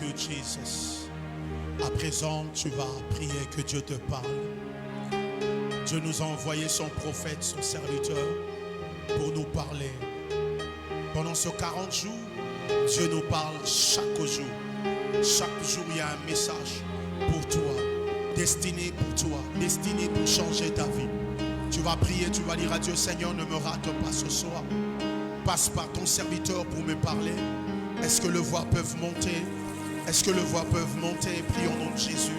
you, Jesus. À présent, tu vas prier que Dieu te parle. Dieu nous a envoyé son prophète, son serviteur, pour nous parler. Pendant ces 40 jours, Dieu nous parle chaque jour. Chaque jour, il y a un message pour toi, destiné pour toi, destiné pour changer ta vie. Tu vas prier, tu vas dire à Dieu, Seigneur, ne me rate pas ce soir. Passe par ton serviteur pour me parler. Est-ce que les voix peuvent monter? Est-ce que les voix peuvent monter? Prions au nom de Jésus.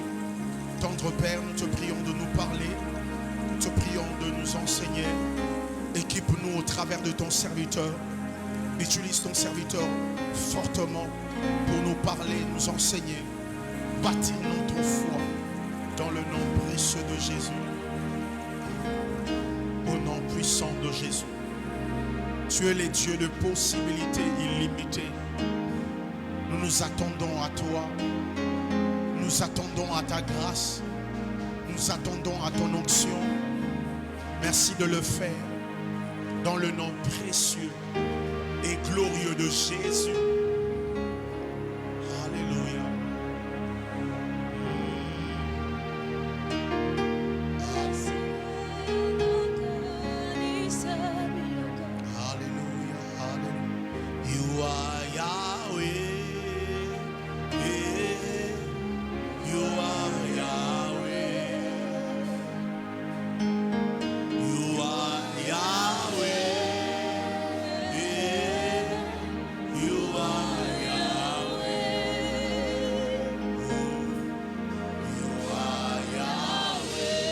Tendre Père, nous te prions de nous parler. Nous te prions de nous enseigner. Équipe-nous au travers de ton serviteur. Utilise ton serviteur fortement pour nous parler, nous enseigner. Bâtir notre foi dans le nom précieux de Jésus. Au nom puissant de Jésus. Tu es le Dieu de possibilités illimitées. Nous nous attendons à toi. Nous attendons à ta grâce. Nous attendons à ton onction. Merci de le faire dans le nom précieux et glorieux de Jésus. Alléluia. Alléluia. Alléluia. You are Yahweh. You are Yahweh. You are Yahweh. You are Yahweh. You are Yahweh.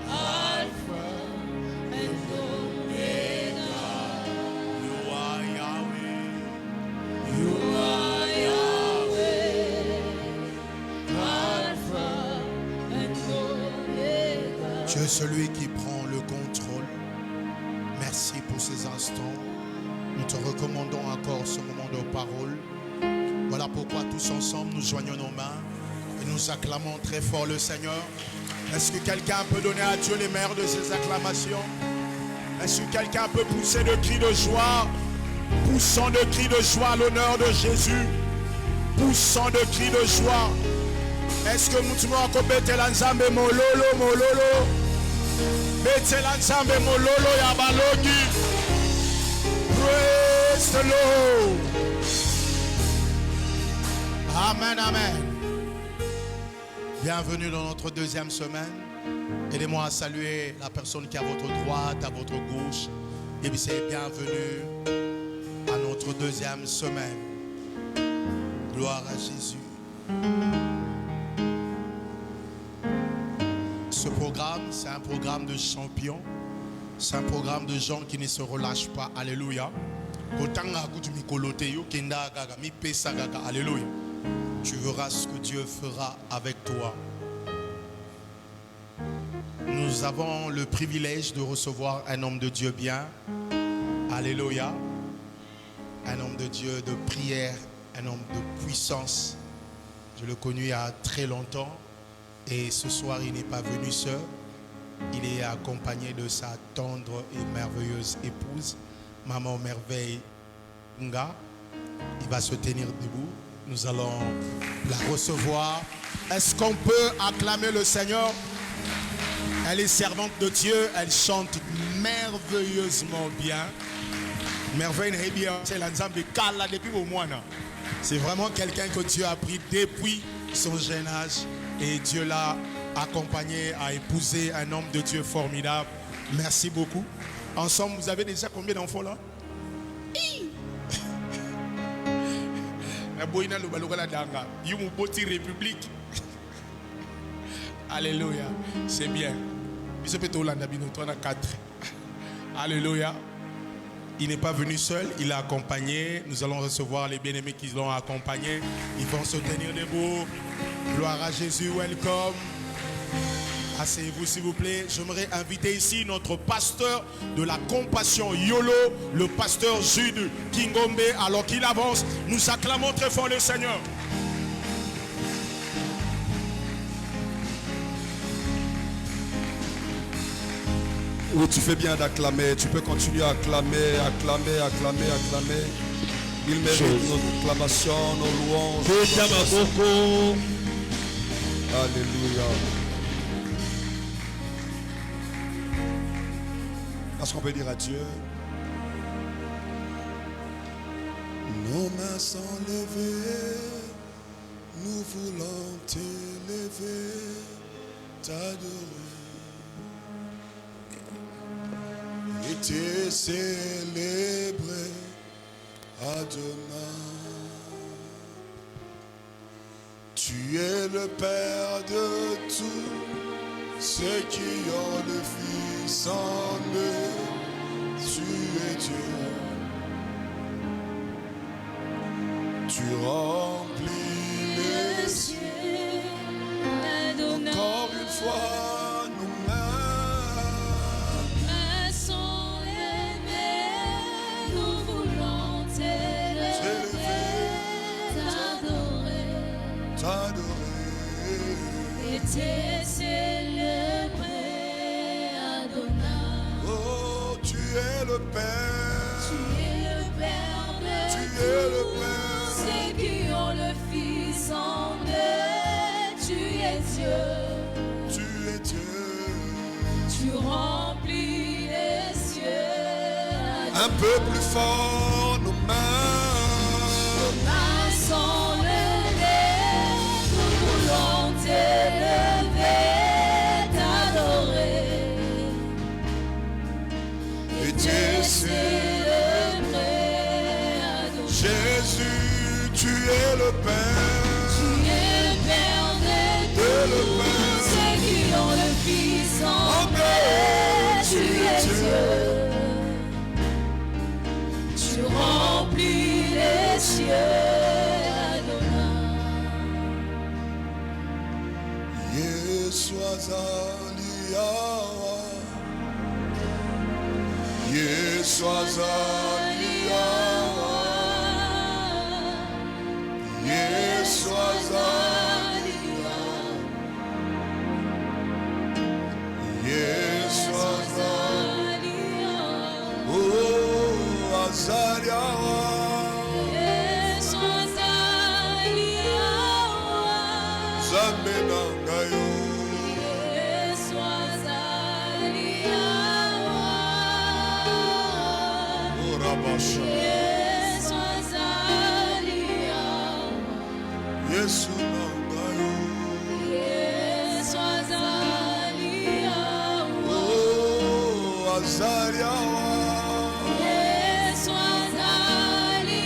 Alpha and Omega. You are Yahweh. You are Yahweh. Alpha and Omega. Tu es celui qui prend le contrôle. Merci pour ces instants. Nous te recommandons encore ce moment de parole. Voilà pourquoi tous ensemble nous joignons nos mains et nous acclamons très fort le Seigneur. Est-ce que quelqu'un peut donner à Dieu les meilleures de ses acclamations? Est-ce que quelqu'un peut pousser de cris de joie? Poussant de cris de joie à l'honneur de Jésus. Poussant de cris de joie. Est-ce que nous pouvons encore mettre l'ensemble mololo, mololo? Mettez l'ensemble mololo yabalongi. Praise the Lord. Amen, amen. Bienvenue dans notre deuxième semaine. Aidez-moi à saluer la personne qui est à votre droite, à votre gauche. Et puis c'est bienvenue à notre deuxième semaine. Gloire à Jésus. Ce programme, c'est un programme de champions. C'est un programme de gens qui ne se relâchent pas. Alléluia. Alléluia. Tu verras ce que Dieu fera avec toi. Nous avons le privilège de recevoir un homme de Dieu bien. Alléluia. Un homme de Dieu de prière, un homme de puissance. Je l'ai connu il y a très longtemps. Et ce soir, il n'est pas venu seul. Il est accompagné de sa tendre et merveilleuse épouse, Maman Merveille Nga. Il va se tenir debout. Nous allons la recevoir. Est-ce qu'on peut acclamer le Seigneur? Elle est servante de Dieu. Elle chante merveilleusement bien. Merveille n'est bien. C'est l'ensemble de Kala depuis au mois. C'est vraiment quelqu'un que Dieu a pris depuis son jeune âge. Et Dieu l'a accompagné à épouser un homme de Dieu formidable. Merci beaucoup. Ensemble, vous avez déjà combien d'enfants là? République. Alléluia. C'est bien. Alléluia. Il n'est pas venu seul, il est accompagné. Nous allons recevoir les bien-aimés qui l'ont accompagné. Ils vont se tenir debout. Gloire à Jésus, welcome. Asseyez-vous s'il vous plaît. J'aimerais inviter ici notre pasteur de la compassion YOLO, le pasteur Jude Kingombe. Alors qu'il avance, nous acclamons très fort le Seigneur. Oui, tu fais bien d'acclamer. Tu peux continuer à acclamer, acclamer, acclamer, acclamer. Il mérite nos acclamations, nos louanges. Alléluia. Est-ce qu'on peut dire à Dieu? Nos mains sont levées, nous voulons t'élever, t'adorer et te célébrer, Adonai. Tu es le Père de tous ceux qui ont le Fils en eux. Tu es Dieu. Tu remplis les cieux. Adonai. Encore une fois, nos mains sont levées, nous voulons t'élever, t'adorer et te célébrer, Adonai. Oh, tu es le Père. Tu es le Père de tous ceux qui ont le Fils en eux. Tu es Dieu. Tu es Dieu. Tu remplis les cieux. Un peu plus fort, nos mains. Nos mains sont levées, nous voulons t'élever, t'adorer et te célébrer, Adonai. Jésus, tu es le Père. Tu es le Père de tous ceux qui ont le Fils en eux. Tu es Dieu. Tu remplis les cieux, Adonai. Yeshua Zaliyawa. Yeshua Zaliyawa. Yeshua Zaliyawa. Yeshua Zaliyawa. Oh, Azaliyawa. Yeshua Zaliyawa. Zamenangayo. Yeshua Zaliyawa. Oh, Rabasha. Yeshua Zaliyawa. Yesu nangayo. Yeshua Zaliyawa. Oh, Azaliyawa. Yeshua Zaliyawa.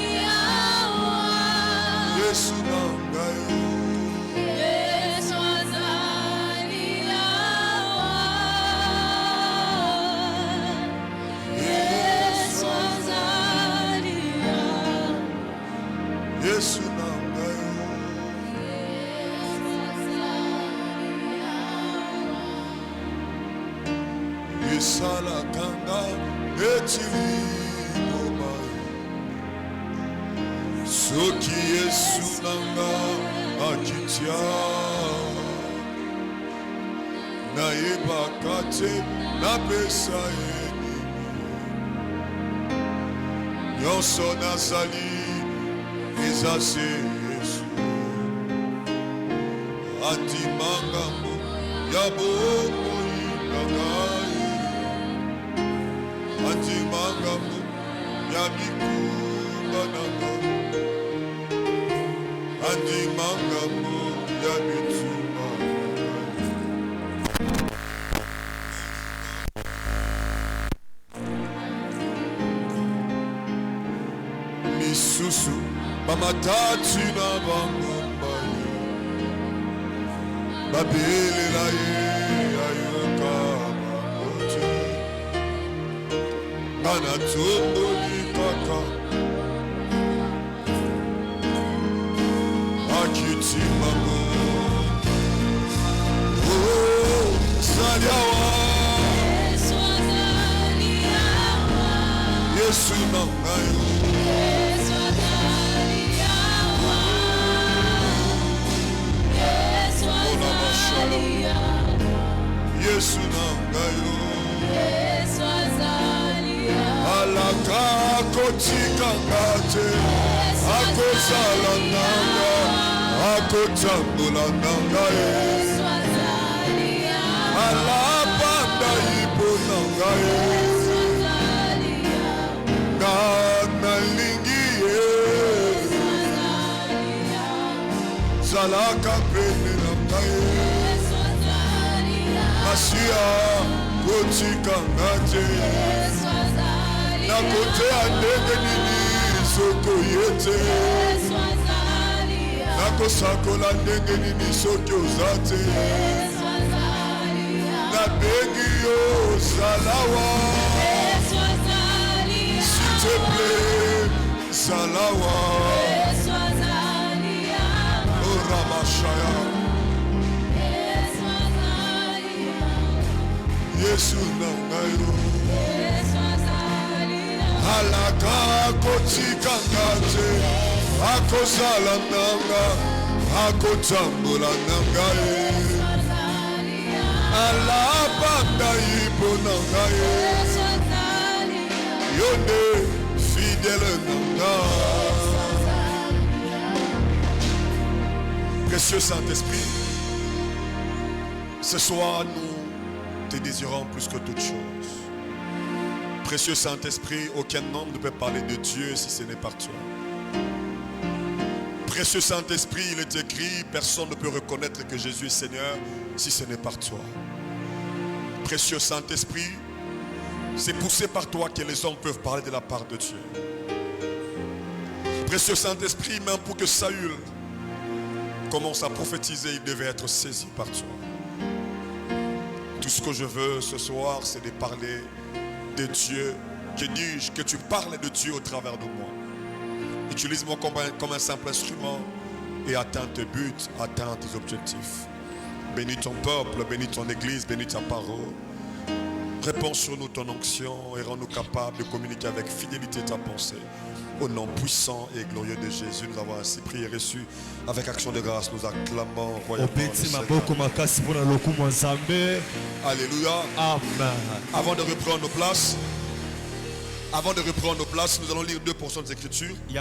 Yesu nangayo. Yeshua Zaliyawa. Yeshua Zaliyawa. Yesu nangayo. Isala kanga etili boma. Soki Yesu nanga akitia. Na ebakate na pesa eni. Nyonso nazali ezase Yesu. Andimanga mo ya bomoi na ngai. Andimanga mo ya bikumba na ngai. Andimanga mo ya bitumba na ngai. Misusu bamatatu na bangomba ye. Babelela ye ayoka bamote. Ngana tomboli kaka. Akitima mo. Oh, Zaliyawa. Yeshua Zaliyawa. Yesu nangayo. Yeshua Zaliyawa. Yeshua Zaliyawa. Yesu nangayo. Yeshua Zaliyawa. Alaka kotikanga te akozala nanga akotambola nanga alapanda ipo nanga nga nalingi ye zalaka pene nanga Masia kotikanga te nakoteya ndenge nini soko yete nakosakola ndenge nini soki oza te nabengi yo zalawa s'il te plaît zalawa oramashaya Yesu nangayo alaka kotikanga te akozala nanga akotambola nanga alabanda ipo nanga yonde fidèle nanga. Précieux Saint-Esprit, ce soir nous te désirons plus que toute chose. Précieux Saint-Esprit, aucun homme ne peut parler de Dieu si ce n'est par toi. Précieux Saint-Esprit, il est écrit, personne ne peut reconnaître que Jésus est Seigneur si ce n'est par toi. Précieux Saint-Esprit, c'est poussé par toi que les hommes peuvent parler de la part de Dieu. Précieux Saint-Esprit, même pour que Saül commence à prophétiser, il devait être saisi par toi. Tout ce que je veux ce soir, c'est de parler de Dieu. Que dis-je? Que tu parles de Dieu au travers de moi. Utilise-moi comme un simple instrument et atteins tes buts, atteins tes objectifs. Bénis ton peuple, bénis ton église, bénis ta parole. Réponds sur nous ton onction et rends-nous capables de communiquer avec fidélité ta pensée. Au nom puissant et glorieux de Jésus, nous avons ainsi prié et reçu. Avec action de grâce, nous acclamons royalement le Seigneur. Alléluia. Amen. Avant de reprendre nos places, nous allons lire 2 portions des Écritures. Et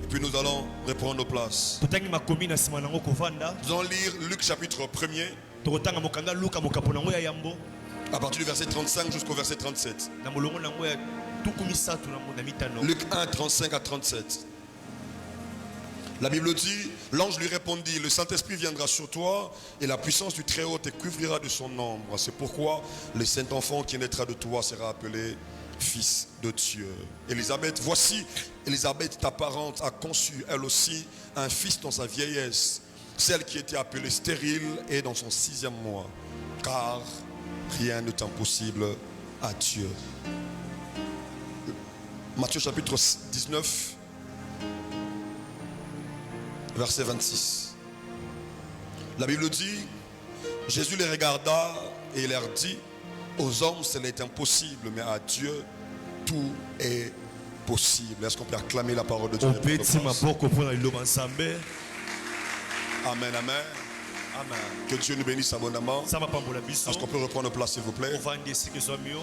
puis nous allons reprendre nos places. Nous allons lire Luc chapitre 1er. À partir du verset 35 jusqu'au verset 37. Luc 1, 35 à 37. La Bible dit, l'ange lui répondit, le Saint-Esprit viendra sur toi et la puissance du Très-Haut te couvrira de son ombre. C'est pourquoi le Saint-Enfant qui naîtra de toi sera appelé Fils de Dieu. Élisabeth, voici, Élisabeth, ta parente, a conçu elle aussi un fils dans sa vieillesse. Celle qui était appelée stérile est dans son 6e mois. Car rien n'est impossible à Dieu. Matthieu chapitre 19, verset 26. La Bible dit, Jésus les regarda et il leur dit, aux hommes ce n'est impossible, mais à Dieu tout est possible. Est-ce qu'on peut acclamer la parole de Dieu? Amen, amen. Amen. Que Dieu nous bénisse abondamment. Est-ce qu'on peut reprendre nos places, s'il vous plaît?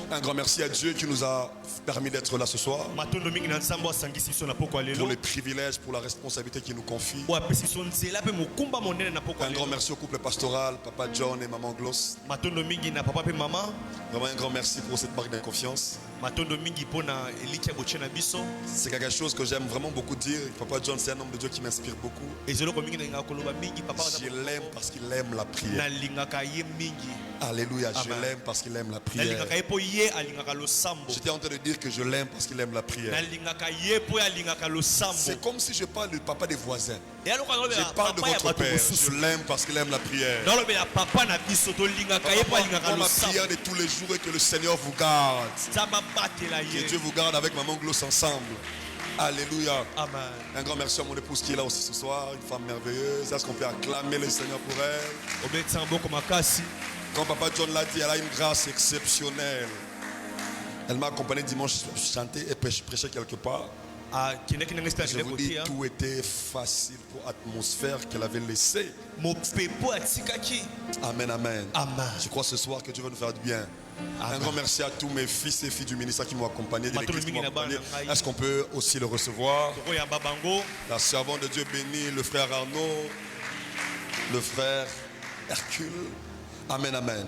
Un grand merci à Dieu qui nous a permis d'être là ce soir. Pour les privilèges, pour la responsabilité qu'il nous confie. Un grand merci au couple pastoral, Papa John et Maman Gloss. Vraiment un grand merci pour cette marque de confiance. C'est quelque chose que j'aime vraiment beaucoup dire. Papa John, c'est un homme de Dieu qui m'inspire beaucoup. Je l'aime parce qu'il aime la prière. Alléluia, je l'aime parce qu'il aime la prière. J'étais en train de dire que je l'aime parce qu'il aime la prière. C'est comme si je parle du papa des voisins. Je parle de votre père. Je l'aime parce qu'il aime la prière. Pour ma prière de tous les jours et que le Seigneur vous garde. Que Dieu vous garde avec Maman Gloss ensemble. Alléluia. Amen. Un grand merci à mon épouse qui est là aussi ce soir. Une femme merveilleuse. Est-ce qu'on peut acclamer le Seigneur pour elle? Comme Papa John l'a dit, elle a une grâce exceptionnelle. Elle m'a accompagné dimanche, je chantais et prêchais quelque part. Je vous dis, tout était facile pour l'atmosphère qu'elle avait laissée. Amen, amen. Je crois ce soir que Dieu va nous faire du bien. Un grand merci à tous mes fils et filles du ministère qui m'ont accompagné, de l'église qui m'ont accompagné. Est-ce qu'on peut aussi le recevoir? La servante de Dieu bénit, le frère Arnaud, le frère Hercule. Amen, amen.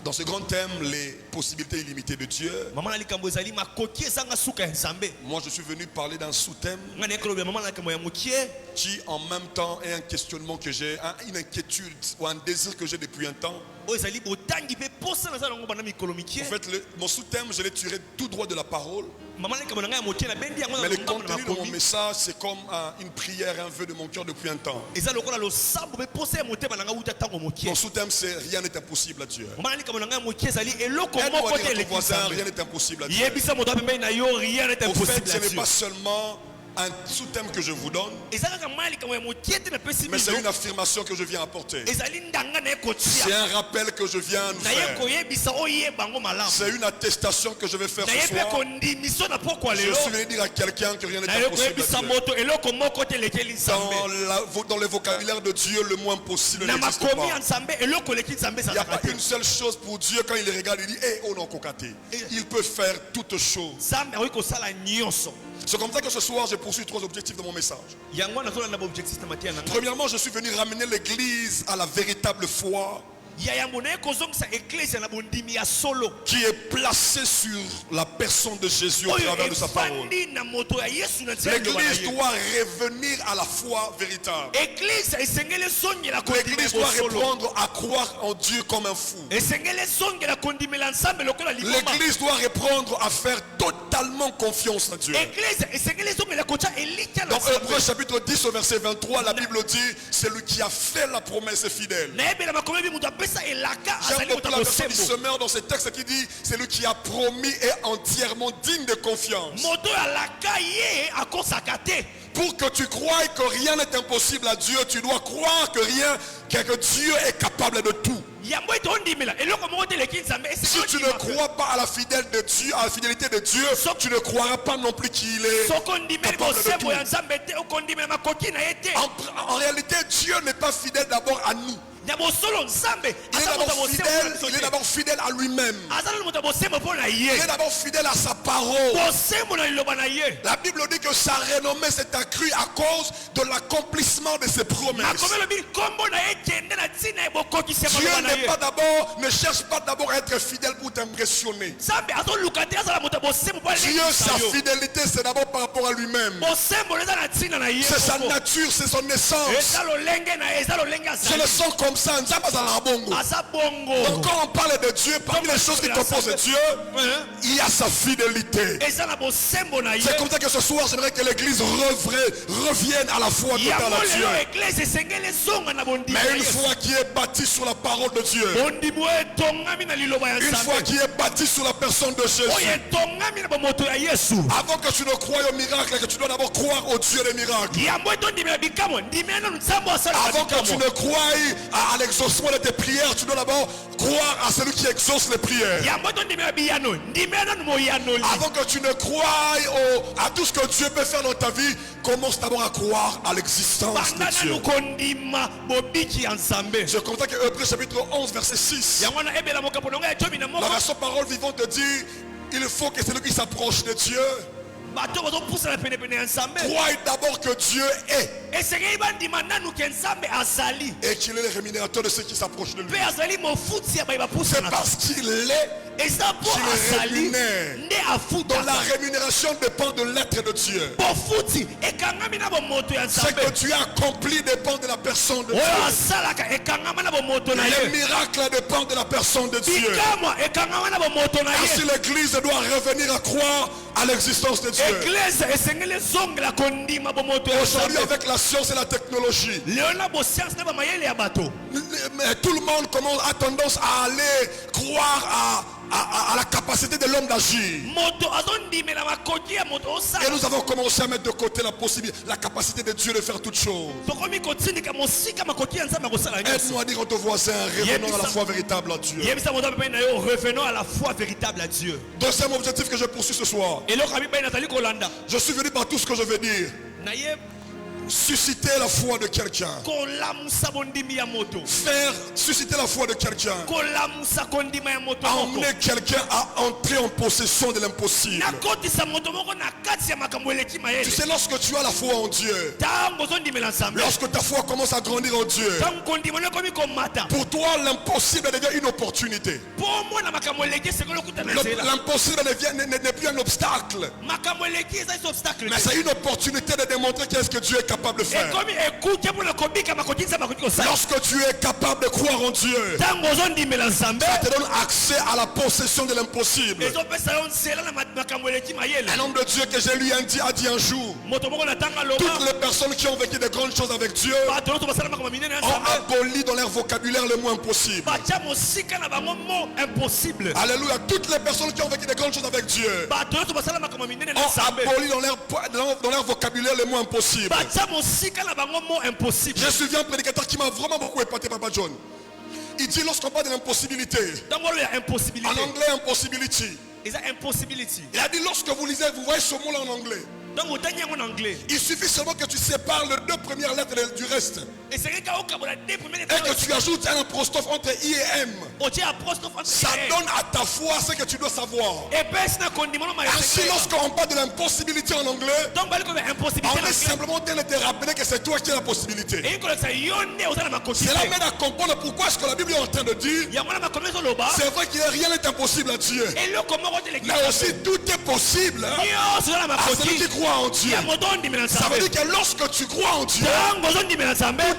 Dans ce grand thème, les possibilités illimitées de Dieu, moi je suis venu parler d'un sous-thème qui en même temps est un questionnement que j'ai, une inquiétude ou un désir que j'ai depuis un temps. En fait, mon sous-thème, je l'ai tiré tout droit de la parole. Mais le contenu de mon message, c'est comme une prière, un vœu de mon cœur depuis un temps. Mon sous-thème, c'est rien n'est impossible à Dieu. Aide-moi à dire à ton voisin, rien n'est impossible à Dieu. Au fait, ce n'est pas seulement un sous-thème que je vous donne, mais c'est une affirmation que je viens apporter. C'est un rappel que je viens nous faire. C'est une attestation que je vais faire ce soir. Je suis venu dire à quelqu'un que rien n'est impossible à Dieu. Dans le vocabulaire de Dieu, le moins possible n'existe pas. Il n'y a pas une seule chose pour Dieu. Quand il regarde, il dit, oh non, cocaté. Il peut faire toutes choses. C'est comme ça que ce soir, je poursuis 3 objectifs de mon message. Premièrement, je suis venu ramener l'église à la véritable foi qui est placée sur la personne de Jésus au travers de sa parole. L'église doit revenir à la foi véritable. L'église doit reprendre à croire en Dieu comme un fou. L'église doit reprendre à faire totalement confiance à Dieu. Dans Hébreux chapitre 10 au verset 23, la Bible dit, c'est lui qui a fait la promesse est fidèle. J'aime beaucoup la personne qui se meurt dans ce texte qui dit, c'est lui qui a promis et entièrement digne de confiance. Pour que tu croies que rien n'est impossible à Dieu, tu dois croire que Dieu est capable de tout. Si tu ne crois pas à la fidélité de Dieu, tu ne croiras pas non plus qu'il est capable de tout. En réalité, Dieu n'est pas fidèle d'abord à nous. Il est d'abord fidèle à lui-même. Il est d'abord fidèle à sa parole. La Bible dit que sa renommée s'est accrue à cause de l'accomplissement de ses promesses. Dieu ne cherche pas d'abord à être fidèle pour t'impressionner. Dieu, sa fidélité, c'est d'abord par rapport à lui-même. C'est sa nature, c'est son essence. Je le sens comme ça. Donc quand on parle de Dieu, parmi les choses qui composent Dieu, il y a sa fidélité. C'est comme ça que ce soir, j'aimerais que l'église revienne à la foi totale à Dieu. Mais une foi qui est bâtie sur la parole de Dieu. Une foi qui est bâtie sur la personne de Jésus. Avant que tu ne croies au miracle, que tu dois d'abord croire au Dieu des miracles. Avant que tu ne croies à l'exaucement de tes prières, tu dois d'abord croire à celui qui exauce les prières. Avant que tu ne croies à tout ce que Dieu peut faire dans ta vie, commence d'abord à croire à l'existence de Dieu. Je constate que Hébreux chapitre 11 verset 6, la version parole vivante te dit, il faut que celui qui s'approche de Dieu crois d'abord que Dieu est et qu'il est le rémunérateur de ceux qui s'approchent de lui. C'est parce qu'il est qu'il rémunère. Donc la rémunération dépend de l'être de Dieu. Ce que tu as accompli dépend de la personne de Dieu. Les miracles dépendent de la personne de Dieu. Ainsi l'église doit revenir à croire à l'existence de Dieu. Aujourd'hui avec la science et la technologie, tout le monde a tendance à aller croire à la capacité de l'homme d'agir. Et nous avons commencé à mettre de côté la possibilité, la capacité de Dieu de faire toutes choses. Aide-nous à dire à ton voisin, revenons à la foi véritable à Dieu. Revenons à la foi véritable à Dieu. Deuxième objectif que je poursuis ce soir. Je suis venu par tout ce que je veux dire. Susciter la foi de quelqu'un. Faire susciter la foi de quelqu'un. Emmener quelqu'un à entrer en possession de l'impossible. Tu sais, lorsque tu as la foi en Dieu, lorsque ta foi commence à grandir en Dieu, pour toi l'impossible devient une opportunité. L'impossible n'est plus un obstacle, mais c'est une opportunité de démontrer qu'est-ce que Dieu est capable de faire. Lorsque tu es capable de croire en Dieu, ça te donne accès à la possession de l'impossible. Un homme de Dieu que j'ai lu a dit un jour, toutes les personnes qui ont vécu de grandes choses avec Dieu ont aboli dans leur vocabulaire le mot impossible. Alléluia. Toutes les personnes qui ont vécu de grandes choses avec Dieu ont aboli dans leur vocabulaire le mot impossible. Je suis un prédicateur qui m'a vraiment beaucoup épaté, Papa John. Il dit lorsqu'on parle de l'impossibilité, en anglais impossibility. Il a dit lorsque vous lisez, vous voyez ce mot-là en anglais. Il suffit seulement que tu sépares les deux premières lettres du reste. Et que tu ajoutes un apostrophe entre I et M. Ça donne à ta foi ce que tu dois savoir. Ainsi, lorsqu'on parle de l'impossibilité en anglais, on est simplement en train de te rappeler que c'est toi qui as la possibilité. Cela m'aide à comprendre pourquoi est-ce que la Bible est en train de dire c'est vrai qu'il n'y a rien n'est impossible à Dieu. Mais aussi tout est possible à celui qui croit en Dieu. Ça veut dire que lorsque tu crois en Dieu,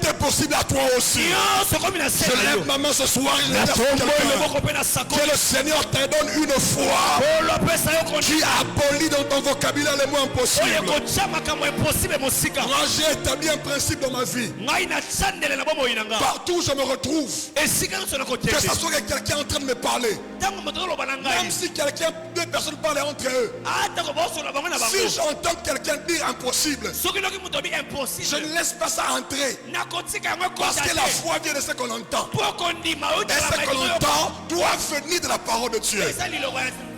tout est possible à toi aussi. Je lève ma main ce soir et je que le Seigneur te donne une foi qui abolit dans ton vocabulaire les mots impossibles. Moi j'ai établi un principe dans ma vie. Partout où je me retrouve, que ce soit quelqu'un en train de me parler, même si deux personnes parlent entre eux, si j'entends quelqu'un dire impossible, je ne laisse pas ça entrer. Parce que la foi vient de ce qu'on entend. Et ce qu'on entend doit venir de la parole de Dieu.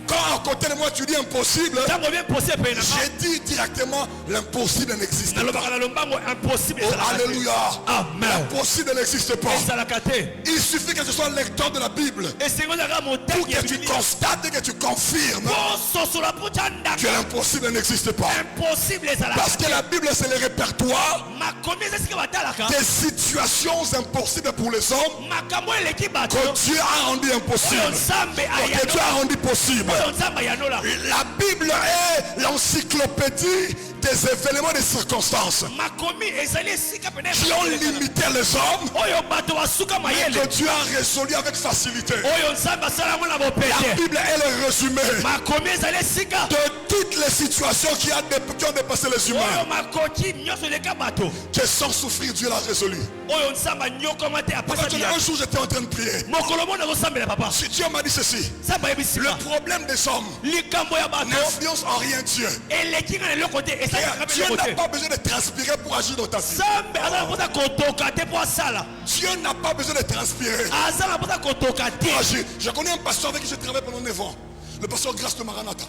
Quand à côté de moi tu dis impossible, j'ai dit directement l'impossible n'existe pas. Oh, alléluia. L'impossible n'existe pas. Il suffit que tu sois lecteur de la Bible pour que tu constates et que tu confirmes que l'impossible n'existe pas. Parce que la Bible c'est le répertoire des situations impossibles pour les hommes que Dieu a rendu impossible, que Dieu a rendu possible. La Bible est l'encyclopédie des événements et des circonstances qui ont limité les hommes et que Dieu a résolu avec facilité. La Bible est le résumé de toutes les situations qui ont dépassé les humains, que sans souffrir Dieu l'a résolu. Un jour j'étais en train de prier. Si Dieu m'a dit ceci, le problème des hommes n'influence en rien Dieu. Dieu n'a pas besoin de transpirer pour agir dans ta vie. Dieu n'a pas besoin de transpirer pour agir. Je connais un pasteur avec qui j'ai travaillé pendant 9 ans, le pasteur Grâce de Maranatha.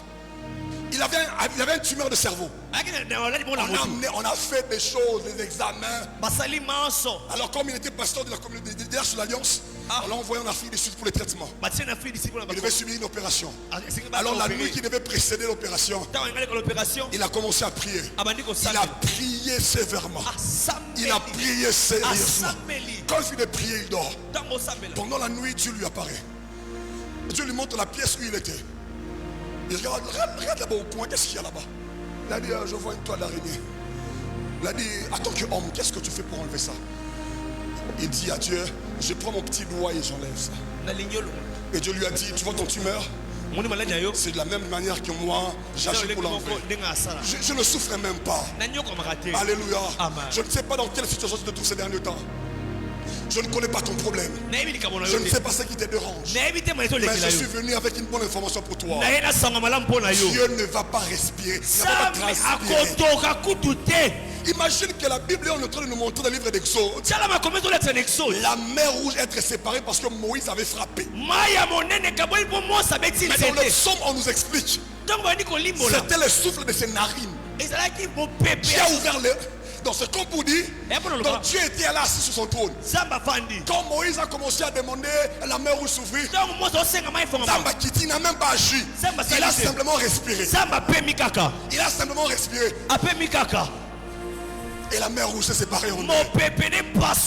Il avait un tumeur de cerveau. On a fait des choses, des examens. Alors comme il était pasteur de la communauté de l'Alliance, alors on envoyait en Afrique du Sud pour les traitements. Il devait subir une opération. Alors la nuit qui devait précéder l'opération, il a commencé à prier. Il a prié sévèrement. Il a prié sérieusement. Quand il finit de prier, il dort. Pendant la nuit, Dieu lui apparaît. Dieu lui montre la pièce où il était. Il regarde là-bas au coin, qu'est-ce qu'il y a là-bas? Il a dit, je vois une toile d'araignée. Il a dit, attends que homme, qu'est-ce que tu fais pour enlever ça? Il dit à Dieu, je prends mon petit doigt et j'enlève ça. Et Dieu lui a dit, tu vois ton tumeur? C'est de la même manière que moi, j'agis pour l'enlever. Je ne souffre même pas. Alléluia. Je ne sais pas dans quelle situation tu te trouves ces derniers temps. Je ne connais pas ton problème. Je ne sais pas ce qui te dérange. Mais je suis venu avec une bonne information pour toi. Dieu ne va pas respirer. Il ne va pas transpirer. Imagine que la Bible est en train de nous montrer dans le livre d'Exode. La mer rouge être séparée parce que Moïse avait frappé. Mais dans le psaume, on nous explique. C'était le souffle de ses narines qui a ouvert le... Donc c'est comme pour dire, donc Dieu était là assis sur son trône. Quand Moïse a commencé à demander la mer rouge s'ouvrir, Zamba Kiti n'a même pas agi. Il a simplement respiré. Il a simplement respiré. Et la mer rouge s'est séparée en deux.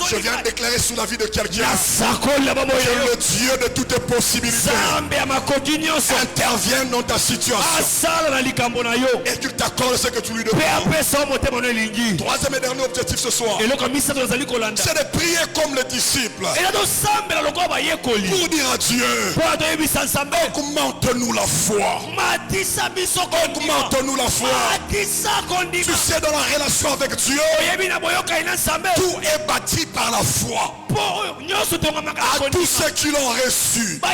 Je viens de déclarer sous la vie de quelqu'un que le Dieu de toutes possibilités intervient dans ta situation et qu'il t'accorde ce que tu lui demandes. Troisième et dernier objectif ce soir, c'est de prier comme les disciples pour dire à Dieu, augmente-nous la foi. Augmente-nous la foi. Tu sais, dans la relation avec Dieu, tout est bâti par la foi. À tous ceux qui l'ont reçu, à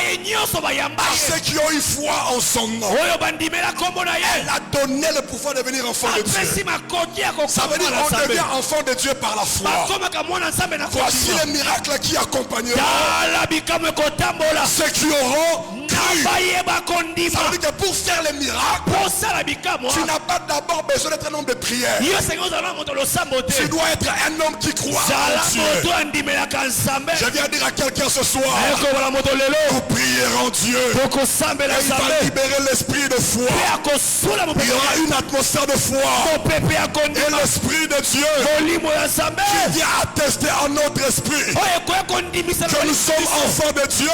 ceux qui ont eu foi en son nom, elle a donné le pouvoir de devenir enfant de Dieu. Ça veut dire qu'on devient enfant de Dieu par la foi. Voici les miracles qui accompagneront ceux qui auront cru. Ça veut dire que pour faire les miracles, tu n'as pas d'abord besoin d'être un homme de prière. Tu dois être un homme qui croit en Dieu. Je viens dire à quelqu'un ce soir, nous prierons Dieu et il va libérer l'esprit de foi. Il y aura une atmosphère de foi et l'esprit de Dieu qui vient attester à notre esprit que nous sommes enfants de Dieu.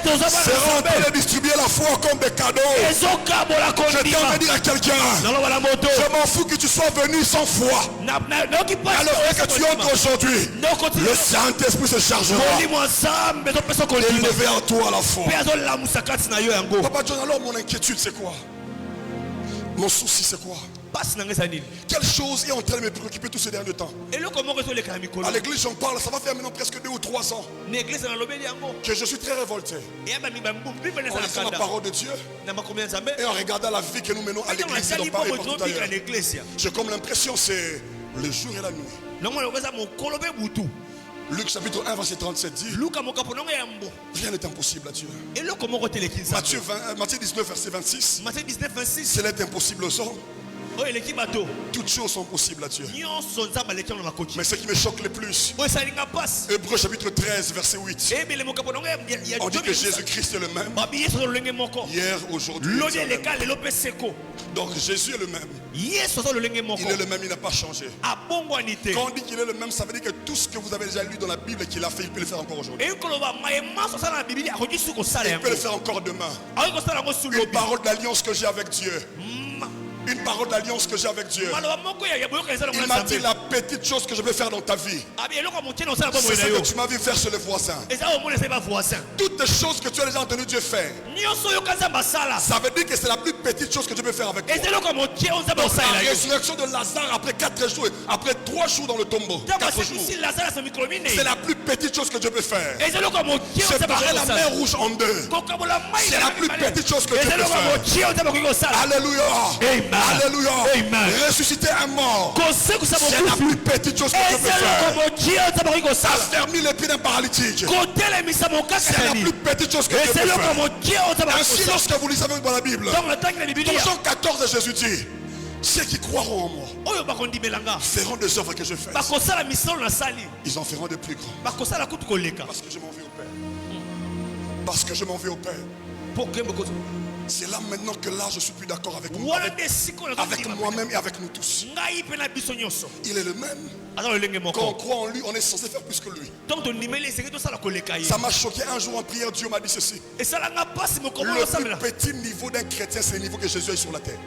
C'est en train de distribuer la foi comme des cadeaux. Je tiens à dire à quelqu'un, je m'en fous que tu sois venu sans foi. Alors que tu entres aujourd'hui, le Saint-Esprit se chargera d'élever en toi la foi. Papa John, alors mon inquiétude c'est quoi? Mon souci c'est quoi? Quelle chose est en train de me préoccuper tout ce dernier temps? À l'église j'en parle, ça va faire maintenant presque 2 ou 3 ans que je suis très révolté en lisant la parole de Dieu et en regardant la vie que nous menons à l'église et partout ailleurs. J'ai comme l'impression c'est le jour et la nuit. Luc chapitre 1 verset 37 dit, rien n'est impossible à Dieu. Matthieu 19 verset 26, c'est impossible aux hommes. Toutes choses sont possibles à Dieu. Mais ce qui me choque le plus, Hébreux chapitre 13 verset 8, on dit que Jésus-Christ est le même hier, aujourd'hui, donc Jésus est le même. Il est le même, il n'a pas changé. Quand on dit qu'il est le même, ça veut dire que tout ce que vous avez déjà lu dans la Bible qu'il a fait, il peut le faire encore aujourd'hui. Il peut le faire encore demain. Une parole d'alliance que j'ai avec Dieu. Une parole d'alliance que j'ai avec Dieu. Il m'a dit la petite chose que je vais faire dans ta vie, c'est ce que tu m'as vu faire chez le voisin. Toutes les choses que tu as déjà entendu Dieu faire, ça veut dire que c'est la plus petite chose que Dieu peut faire avec toi. Donc, la résurrection de Lazare après 4 jours, après 3 jours dans le tombeau, 4 jours, c'est la plus petite chose que Dieu peut faire. Séparer la mer rouge en deux, c'est la plus petite chose que Dieu peut faire. Alléluia. Alléluia. Ressusciter un mort, c'est la plus petite chose que Dieu peut faire. Affermir les pieds d'un paralytique, c'est la plus petite chose que Dieu peut faire. Ainsi, lorsque vous lisez dans la Bible, dans Jean 14, Jésus dit, ceux qui croiront en moi feront des œuvres que je fais. Ils en feront de plus grands. Parce que je m'en vais au Père. Parce que je m'en vais au Père. C'est là maintenant que là je suis plus d'accord avec moi, avec moi-même et avec nous tous. Il est le même. Quand on croit en lui, on est censé faire plus que lui. Ça m'a choqué un jour en prière, Dieu m'a dit ceci. Le plus petit niveau d'un chrétien, c'est le niveau que Jésus est sur la terre.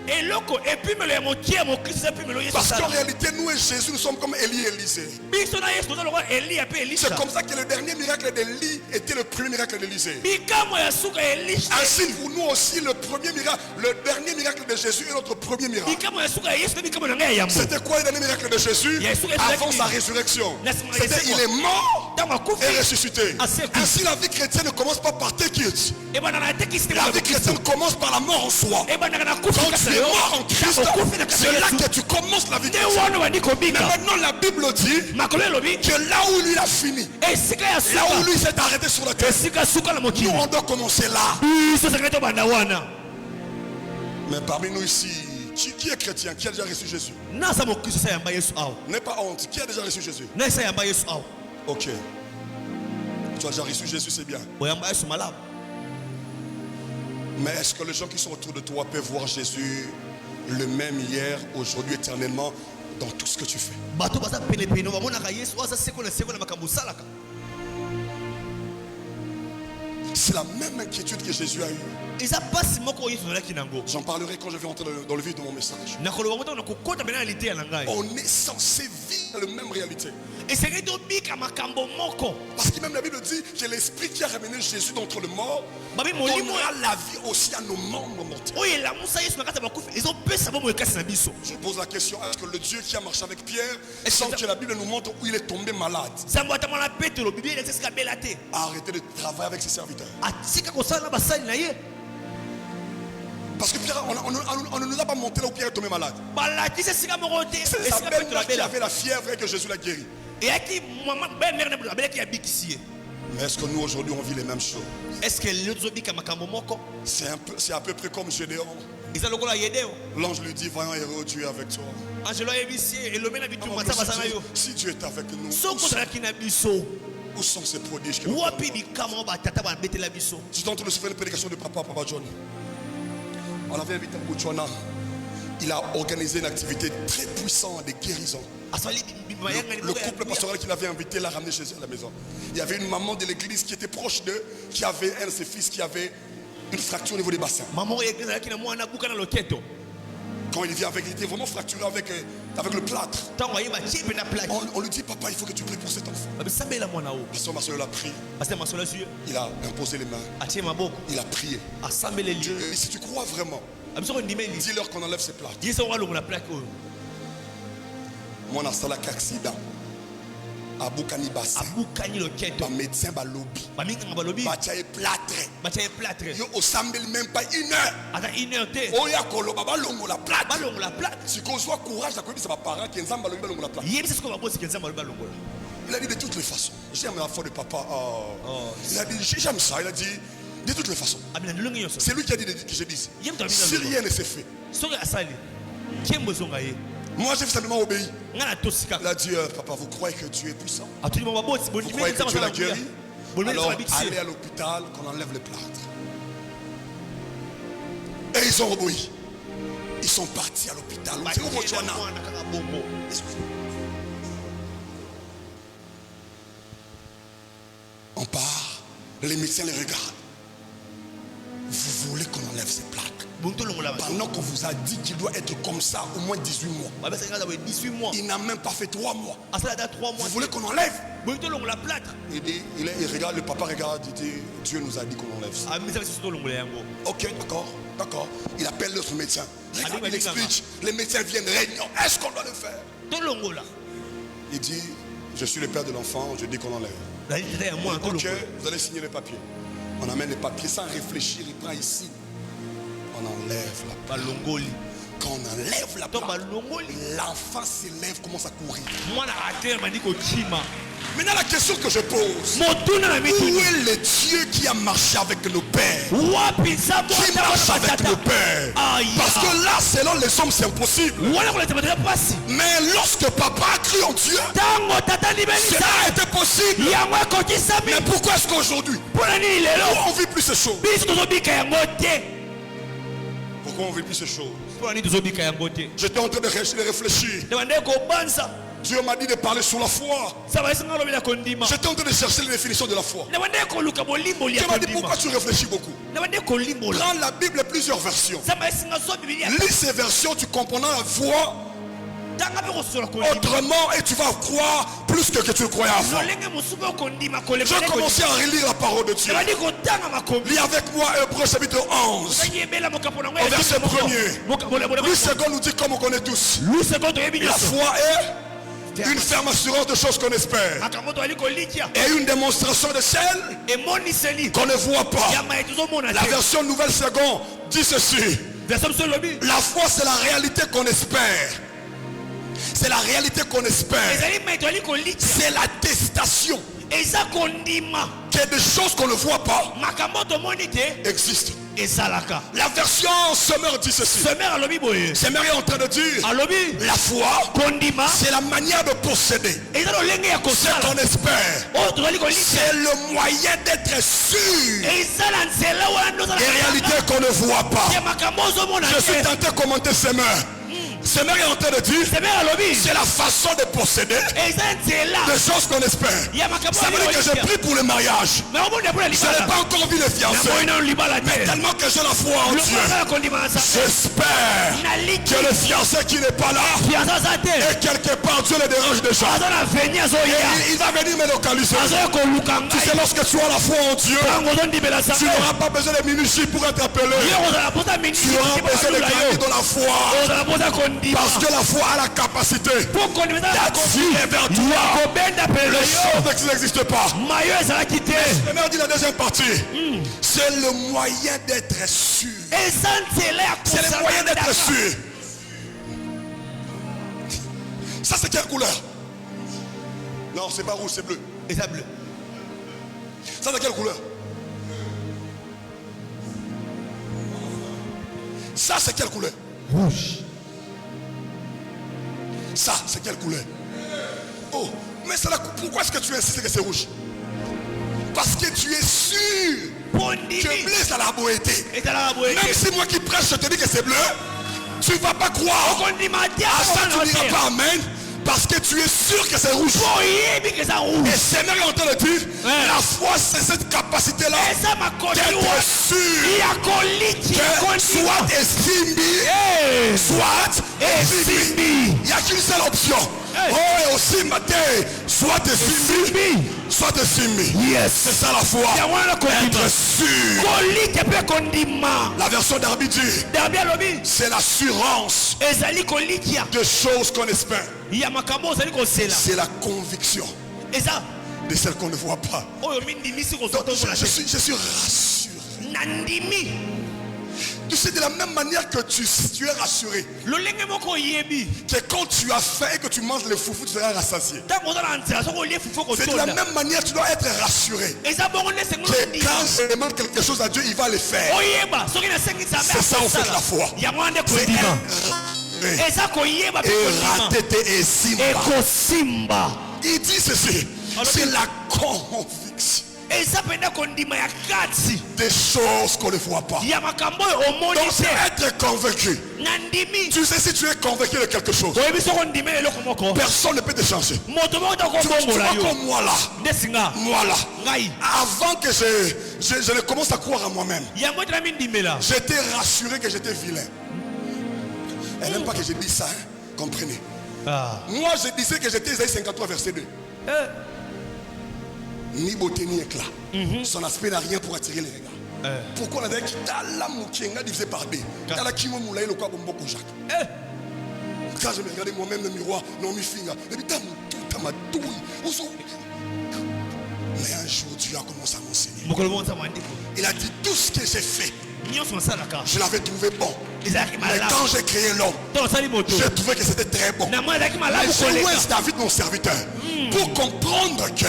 Parce qu'en réalité, nous et Jésus, nous sommes comme Élie et Élisée. C'est comme ça que le dernier miracle d'Élie était le premier miracle d'Élisée. Ainsi, pour nous aussi, le dernier miracle de Jésus est notre premier miracle. C'était quoi le dernier miracle de Jésus? avant sa résurrection. C'est-à-dire il est mort et ressuscité. Ainsi la vie chrétienne ne commence pas par tes kids. La vie chrétienne commence par la mort en soi. Quand tu es mort en Christ, c'est là que tu commences la vie chrétienne. Mais maintenant la Bible dit que là où lui a fini, là où lui s'est arrêté sur la terre, nous on doit commencer là. Mais parmi nous ici, qui est chrétien? Qui a déjà reçu Jésus? N'aie pas honte. Qui a déjà reçu Jésus? Ok. Tu as déjà reçu Jésus, c'est bien. Mais est-ce que les gens qui sont autour de toi peuvent voir Jésus le même hier, aujourd'hui, éternellement, dans tout ce que tu fais? C'est la même inquiétude que Jésus a eue. J'en parlerai quand je vais entrer dans le vif de mon message. On est censé vivre la même réalité. Parce que même la Bible dit que l'esprit qui a ramené Jésus d'entre les morts donnera la vie aussi à nos membres mortels. Je pose la question, est-ce que le Dieu qui a marché avec Pierre, sans que la Bible nous montre où il est tombé malade, a arrêté de travailler avec ses serviteurs? Parce que Pierre, on ne nous a pas montré là où Pierre est tombé malade. C'est la même là qui avait la fièvre et que Jésus l'a guéri. Mais est-ce que nous aujourd'hui on vit les mêmes choses? C'est à peu près comme Gédéon. L'ange lui dit, voyons héros, Dieu est avec toi. Si Dieu est avec nous, où sont ces prodiges? Tu t'entends de souvenir une prédication de Papa John. On avait invité Boutchouana. Il a organisé une activité très puissante de guérison. Le couple pastoral qu'il avait invité l'a ramené chez eux à la maison. Il y avait une maman de l'église qui était proche d'eux, qui avait un de ses fils qui avait une fracture au niveau des bassins. Quand il vient avec, il était vraiment fracturé avec le plâtre. On lui dit, papa, il faut que tu pries pour cet enfant. Pasteur Marcelo l'a pris. Il a imposé les mains. Il a prié. Et si tu crois vraiment, dis-leur qu'on enlève ces plâtres. Moi, on a un accident. Aboukani Bassa. Ba médecin ba lobby. Ba tiaye plâtre. Yo au sambel même pas une heure. Oya kolo baba longo la plâtre. Si qu'on soit courage à côté de ses parents qui nzamba longo la plâtre. Il a dit de toutes les façons. J'aime la foi de papa. Il a dit j'aime ça. Il a dit de toutes les façons. C'est lui qui a dit que je dise. Si rien ne s'est fait. Moi j'ai simplement obéi. Il a dit papa, vous croyez que Dieu est puissant? Vous croyez que Dieu l'a guéri? Alors allez à l'hôpital qu'on enlève les plâtres. Et ils ont obéi. Ils sont partis à l'hôpital. On part, les médecins les regardent. Vous voulez qu'on enlève ces plâtres? Pendant qu'on vous a dit qu'il doit être comme ça au moins 18 mois. Il n'a même pas fait 3 mois. Vous voulez qu'on enlève? Il regarde, le papa regarde, il dit Dieu nous a dit qu'on enlève ça. Ok, d'accord. Il appelle l'autre médecin. Regarde, il explique. Les médecins viennent réunion. Est-ce qu'on doit le faire? Il dit je suis le père de l'enfant, je dis qu'on enlève. Ok, vous allez signer les papiers. On amène les papiers sans réfléchir, il prend ici. On enlève la plaque. Quand on enlève la plaque, l'enfant s'élève, commence à courir. Maintenant la question que je pose, où est le Dieu qui a marché avec nos pères? Qui marche avec nos pères? Parce que là selon les hommes c'est impossible. Mais lorsque papa a cru en Dieu, cela a été possible. Mais pourquoi est-ce qu'aujourd'hui on vit plus ces choses? Pourquoi on vit plus ces choses? J'étais en train de réfléchir. Dieu m'a dit de parler sur la foi. J'étais en train de chercher la définition de la foi. Dieu m'a dit pourquoi tu réfléchis beaucoup? Prends la Bible plusieurs versions. Lis ces versions, tu comprendras la foi autrement et tu vas croire plus que tu le croyais avant. J'ai commencé à relire la parole de Dieu. Lis avec moi Hébreux chapitre 11 au verset 1er. Louis II nous dit comme on connaît tous, la foi est Une ferme assurance de choses qu'on espère. Et une démonstration de celles qu'on ne voit pas. La version nouvelle seconde dit ceci. La foi, c'est la réalité qu'on espère. C'est la réalité qu'on espère. C'est l'attestation que des choses qu'on ne voit pas existent. La version Semeur dit ceci. Semeur est en train de dire la foi, c'est la manière de posséder ce qu'on espère. C'est le moyen d'être sûr des réalités qu'on ne voit pas. Je suis tenté de commenter Semeur. Semeur est en train de dire c'est la façon de posséder des choses qu'on espère. Ça veut dire que j'ai pris pour le mariage. Je n'ai pas encore vu les fiancés, mais tellement que j'ai la foi en Dieu, j'espère que le fiancé qui n'est pas là, et quelque part Dieu le dérange déjà, il va venir me localiser. Tu sais, lorsque tu as la foi en Dieu, tu n'auras pas besoin de minutie pour être appelé. Tu auras besoin de gagner dans la foi. Parce que la foi a la capacité d'attirer vers toi les choses qui n'existent pas. Et merde dit la deuxième partie. C'est le moyen d'être sûr. C'est le moyen d'être sûr. Ça c'est quelle couleur? Non, c'est pas rouge, c'est bleu. Et ça bleu. Ça c'est quelle couleur? Ça c'est quelle couleur? Rouge. Ça, c'est quelle couleur? Oh, mais c'est la... pourquoi est-ce que tu insistes que c'est rouge? Parce que tu es sûr que bleu c'est la beauté. Même si moi qui prêche, je te dis que c'est bleu, tu ne vas pas croire. À ça, tu ne diras pas amen. Parce que tu es sûr que c'est rouge. Et Seigneur est en train de dire la foi, c'est cette capacité-là d'être sûr que soit estimé, soit estimé. Il n'y a qu'une seule option. Oh, et aussi matin, soit estimé, soit estimé. Yes. C'est ça la foi. Être sûr. La version d'Arbi dit c'est l'assurance de choses qu'on espère. C'est la conviction de celles qu'on ne voit pas. Donc, je suis rassuré. Tu sais, de la même manière que tu es rassuré que quand tu as faim et que tu manges le foufou, tu seras rassasié. C'est de la même manière que tu dois être rassuré que quand je demande quelque chose à Dieu, il va le faire. C'est ça en fait la foi. Il dit ceci, c'est la conviction des choses qu'on ne voit pas. Donc c'est être convaincu. Tu sais, si tu es convaincu de quelque chose, personne ne peut te changer. Tu vois comme moi là, avant que je ne commence à croire à moi-même, j'étais rassuré que j'étais vilain. Elle n'aime pas que je dise ça, hein? Comprenez. Moi je disais que j'étais Isaïe 53 verset 2. Ni beauté ni éclat. Son aspect n'a rien pour attirer les regards. Pourquoi on a dit que divisé par deux? Quand je me regardais moi-même le miroir, non mi finger. Mais un jour Dieu a commencé à m'enseigner. Il a dit tout ce que j'ai fait, je l'avais trouvé bon. Mais quand j'ai créé l'homme, j'ai trouvé que c'était très bon. Mais j'ai loué David mon serviteur pour comprendre que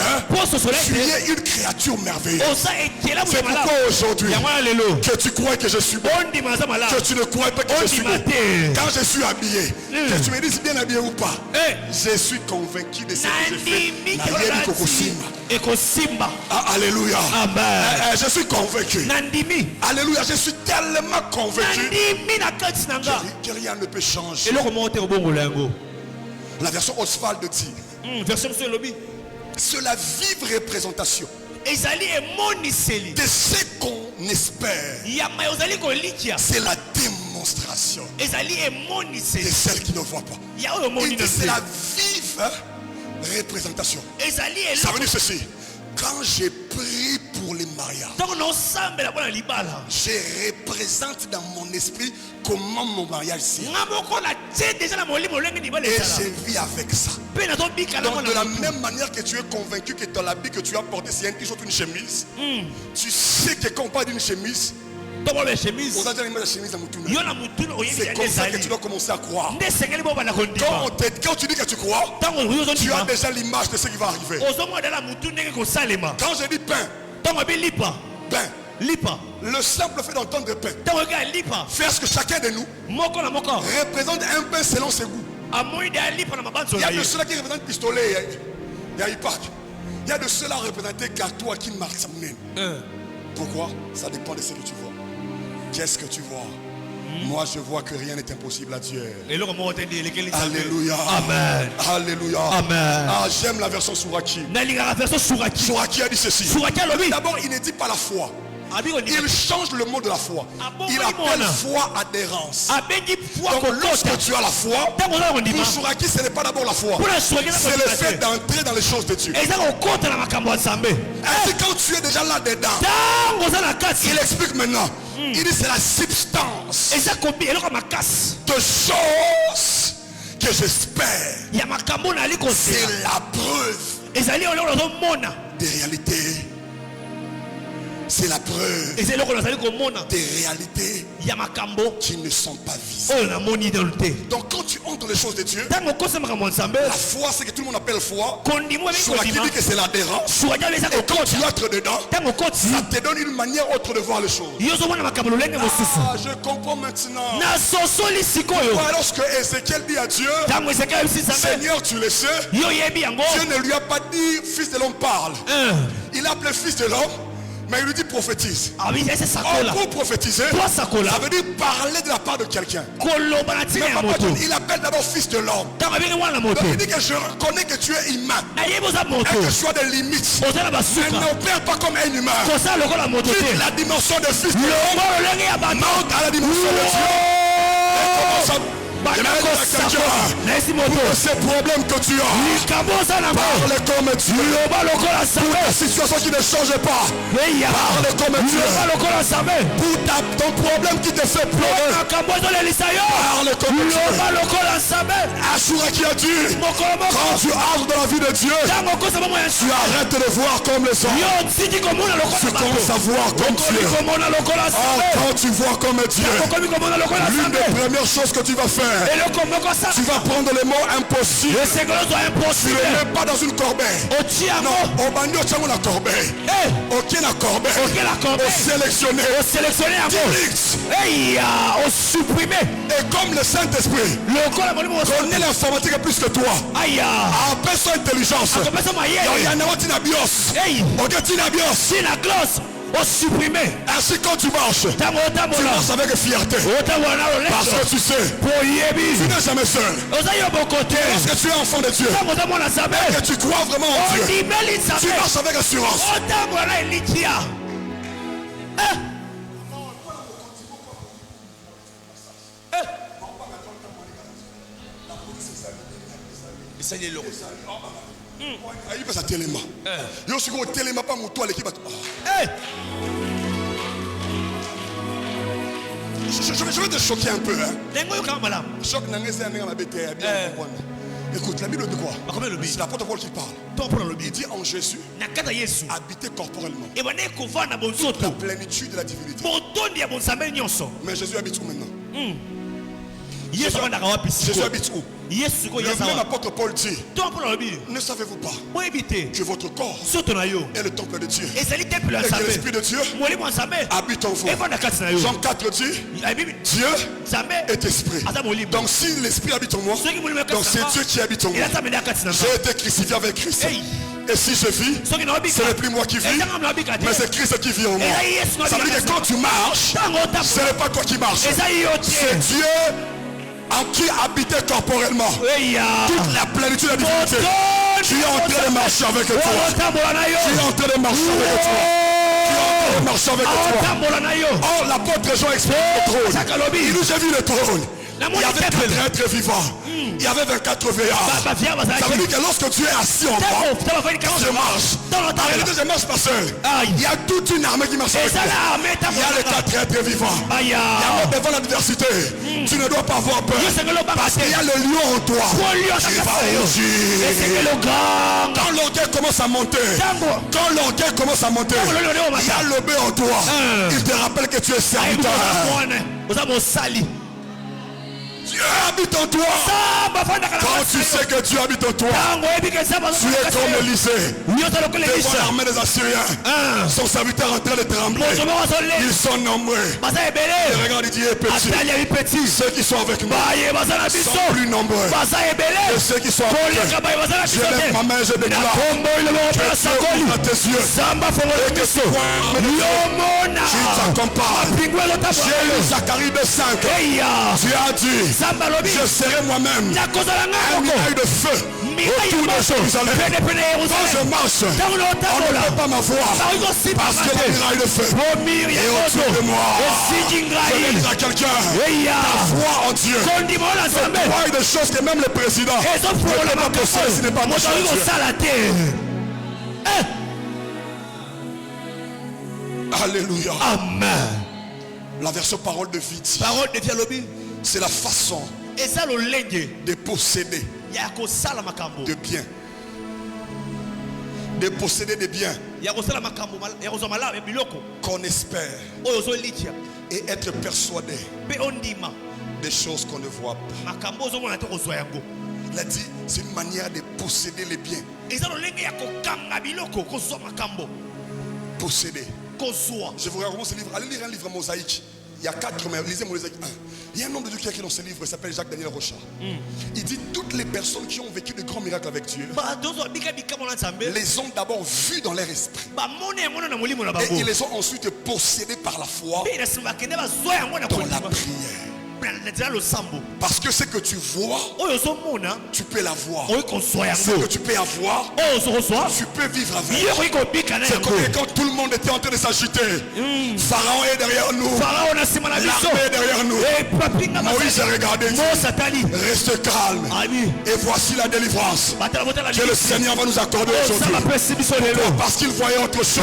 tu es une créature merveilleuse. C'est pourquoi aujourd'hui que tu crois que je suis bon, que tu ne crois pas que je suis bon. Quand je suis habillé, que tu me dises bien habillé ou pas, je suis convaincu de ce que j'ai fait. Alléluia. Je suis convaincu. Alléluia. Je suis tellement convaincu que rien ne peut changer. La version Oswald dit c'est la vive représentation de ce qu'on espère. C'est la démonstration de celle qui ne voit pas. C'est la vive représentation. Ça veut dire ceci: quand j'ai pris pour les mariages. Donc nous sommes la bonne libala. Je représente dans mon esprit comment mon mariage c'est. Et je vis avec ça. Donc de la même manière que tu es convaincu que dans l'habit que tu as porté c'est un t-shirt ou une chemise, tu sais que quand on parle d'une chemise, on a déjà l'image de chemise dans mon. C'est comme ça que tu dois commencer à croire. Quand tu dis que tu crois, tu as déjà l'image de ce qui va arriver. Quand je dis pain, le simple fait d'entendre pain, faire ce que chacun de nous représente un pain selon ses goûts. Il y a de ceux-là qui représentent pistolet, il y a Ipac. Il y a de ceux-là représentés gâteau qui marquent sa mène. Pourquoi? Ça dépend de ce que tu vois. Qu'est-ce que tu vois? Moi je vois que rien n'est impossible à Dieu. Alléluia. Amen. Alléluia. Amen. Ah, j'aime la version Souraki. Souraki a dit ceci. D'abord il ne dit pas la foi. Il change le mot de la foi. Il appelle foi adhérence. Donc lorsque tu as la foi, pour Souraki ce n'est pas d'abord la foi, c'est le fait d'entrer dans les choses de Dieu. Ainsi quand tu es déjà là dedans, il explique maintenant. Il dit c'est la substance de choses que j'espère. C'est la preuve des réalités. C'est la preuve des réalités qui ne sont pas visibles. Donc quand tu entres dans les choses de Dieu, la foi c'est que tout le monde appelle foi. Sur qui dit que c'est l'adhérence. Et quand tu entres dedans, ça te donne une manière autre de voir les choses. Ah, je comprends maintenant. Lorsque Ézéchiel dit à Dieu, Seigneur tu le sais, Dieu ne lui a pas dit fils de l'homme parle. Il a appelé fils de l'homme. Mais il lui dit prophétise. Pour prophétiser, ça veut dire parler de la part de quelqu'un. Il appelle d'abord fils de l'homme. Donc il dit que je reconnais que tu es humain et que tu as des limites. Mais n'opère pas comme un humain. Quitte la dimension de fils de l'homme, monte à la dimension de Dieu. Et commence à ces problèmes que tu as, parle comme Dieu. Pour ta situation qui ne change pas, parle comme Dieu. Pour ton problème qui te fait pleurer, parle comme Dieu. Ashura qui a dit, quand tu entres dans la vie de Dieu, tu arrêtes de voir comme les hommes. Tu commences à voir comme Dieu. Quand tu vois comme Dieu, l'une des premières choses que tu vas faire, tu vas prendre les mots impossibles. Tu ne les mets pas dans une corbeille. Non, au bagno tu as la corbeille. Ok la corbeille. Au sélectionner. Au supprimer. Et comme le Saint-Esprit connaît l'informatique plus que toi, appelle ça intelligence. Il y a un bios. Au supprimer. Ainsi quand tu marches avec fierté. Parce que tu sais, tu n'es jamais seul. Lorsque tu es enfant de Dieu et que tu crois vraiment en Dieu, tu marches avec assurance. Il passe à Téléma. Il y a aussi un Téléma pas mon toit l'équipe. Je vais te choquer un peu. Choc écoute, la Bible dit quoi? C'est l'apôtre Paul qui parle. Il dit en Jésus, habiter corporellement la plénitude de la divinité. Mais Jésus habite où maintenant? Jésus habite où? Le même apôtre Paul dit, ne savez-vous pas que votre corps est le temple de Dieu et que l'Esprit de Dieu habite en vous? Jean 4 dit, Dieu est esprit. Donc si l'Esprit habite en moi, donc c'est Dieu qui habite en moi. J'ai été crucifié avec Christ. Et si je vis, ce n'est plus moi qui vis, mais c'est Christ qui vit en moi. Ça veut dire que quand tu marches, ce n'est pas toi qui marches, c'est Dieu en qui habitait corporellement toute la plénitude de la divinité. Tu es en train de marcher avec toi. Tu es en train de marcher avec toi. Tu es en train de marcher avec toi. Oh, l'apôtre Jean explique le trône. Il nous a vu le trône. Il y avait 4 êtres vivants. il y avait 24 veillards. Ça veut dire que lorsque tu es assis en bas, quand je marche, en réalité je marche, pasteur. Il y a toute une armée qui marche avec toi. Il y a les 4 êtres vivants. Il y a même devant l'adversité. Tu ne dois pas avoir peur. Parce qu'il y a le lion en toi. Il va rougir. Quand l'orgueil commence à monter, il y a le bœuf en toi. Il te rappelle que tu es serviteur. Dieu habite en toi. Quand tu sais que Dieu habite en toi, tu es comme Élisée. Devant l'armée des Assyriens, son serviteur est en train de trembler. Ils sont nombreux. Et regarde, il dit petit. Ceux qui sont avec moi sont plus nombreux que ceux qui sont avec eux. Je lève ma main, je déclare que Dieu ouvre tes yeux et que ce point qui t'accompagne. J'ai lu Zacharie 2:5. Tu as dit, je serai moi-même un miracle de feu autour de Jérusalem. Quand je marche, on ne peut pas m'avoir parce que le miracle de feu est autour de moi. Je vais dire à quelqu'un, ta foi en Dieu fait des choses que même le président ne peut pas posséder s'il n'est pas marché en Dieu. Alléluia. Amen. La version parole de vie dit, c'est la façon de posséder de biens. De posséder des biens qu'on espère et être persuadé des choses qu'on ne voit pas. Il a dit, c'est une manière de posséder les biens. Posséder. Je vous recommande ce livre. Allez lire un livre mosaïque. Il y a 4 mais lisez Mosaïque 1. Il y a un homme de Dieu qui a écrit dans ce livre, il s'appelle Jacques Daniel Rocha. Il dit toutes les personnes qui ont vécu de grands miracles avec Dieu les ont d'abord vus dans leur esprit. Et ils les ont ensuite possédés par la foi dans la prière. Parce que ce que tu vois, tu peux l'avoir. Ce que tu peux avoir, tu peux vivre avec. C'est comme quand tout le monde était en train de s'agiter. Pharaon est derrière nous. L'armée est derrière nous. Moïse a regardé. Reste calme. Et voici la délivrance que le Seigneur va nous accorder aujourd'hui. Parce qu'il voyait autre chose.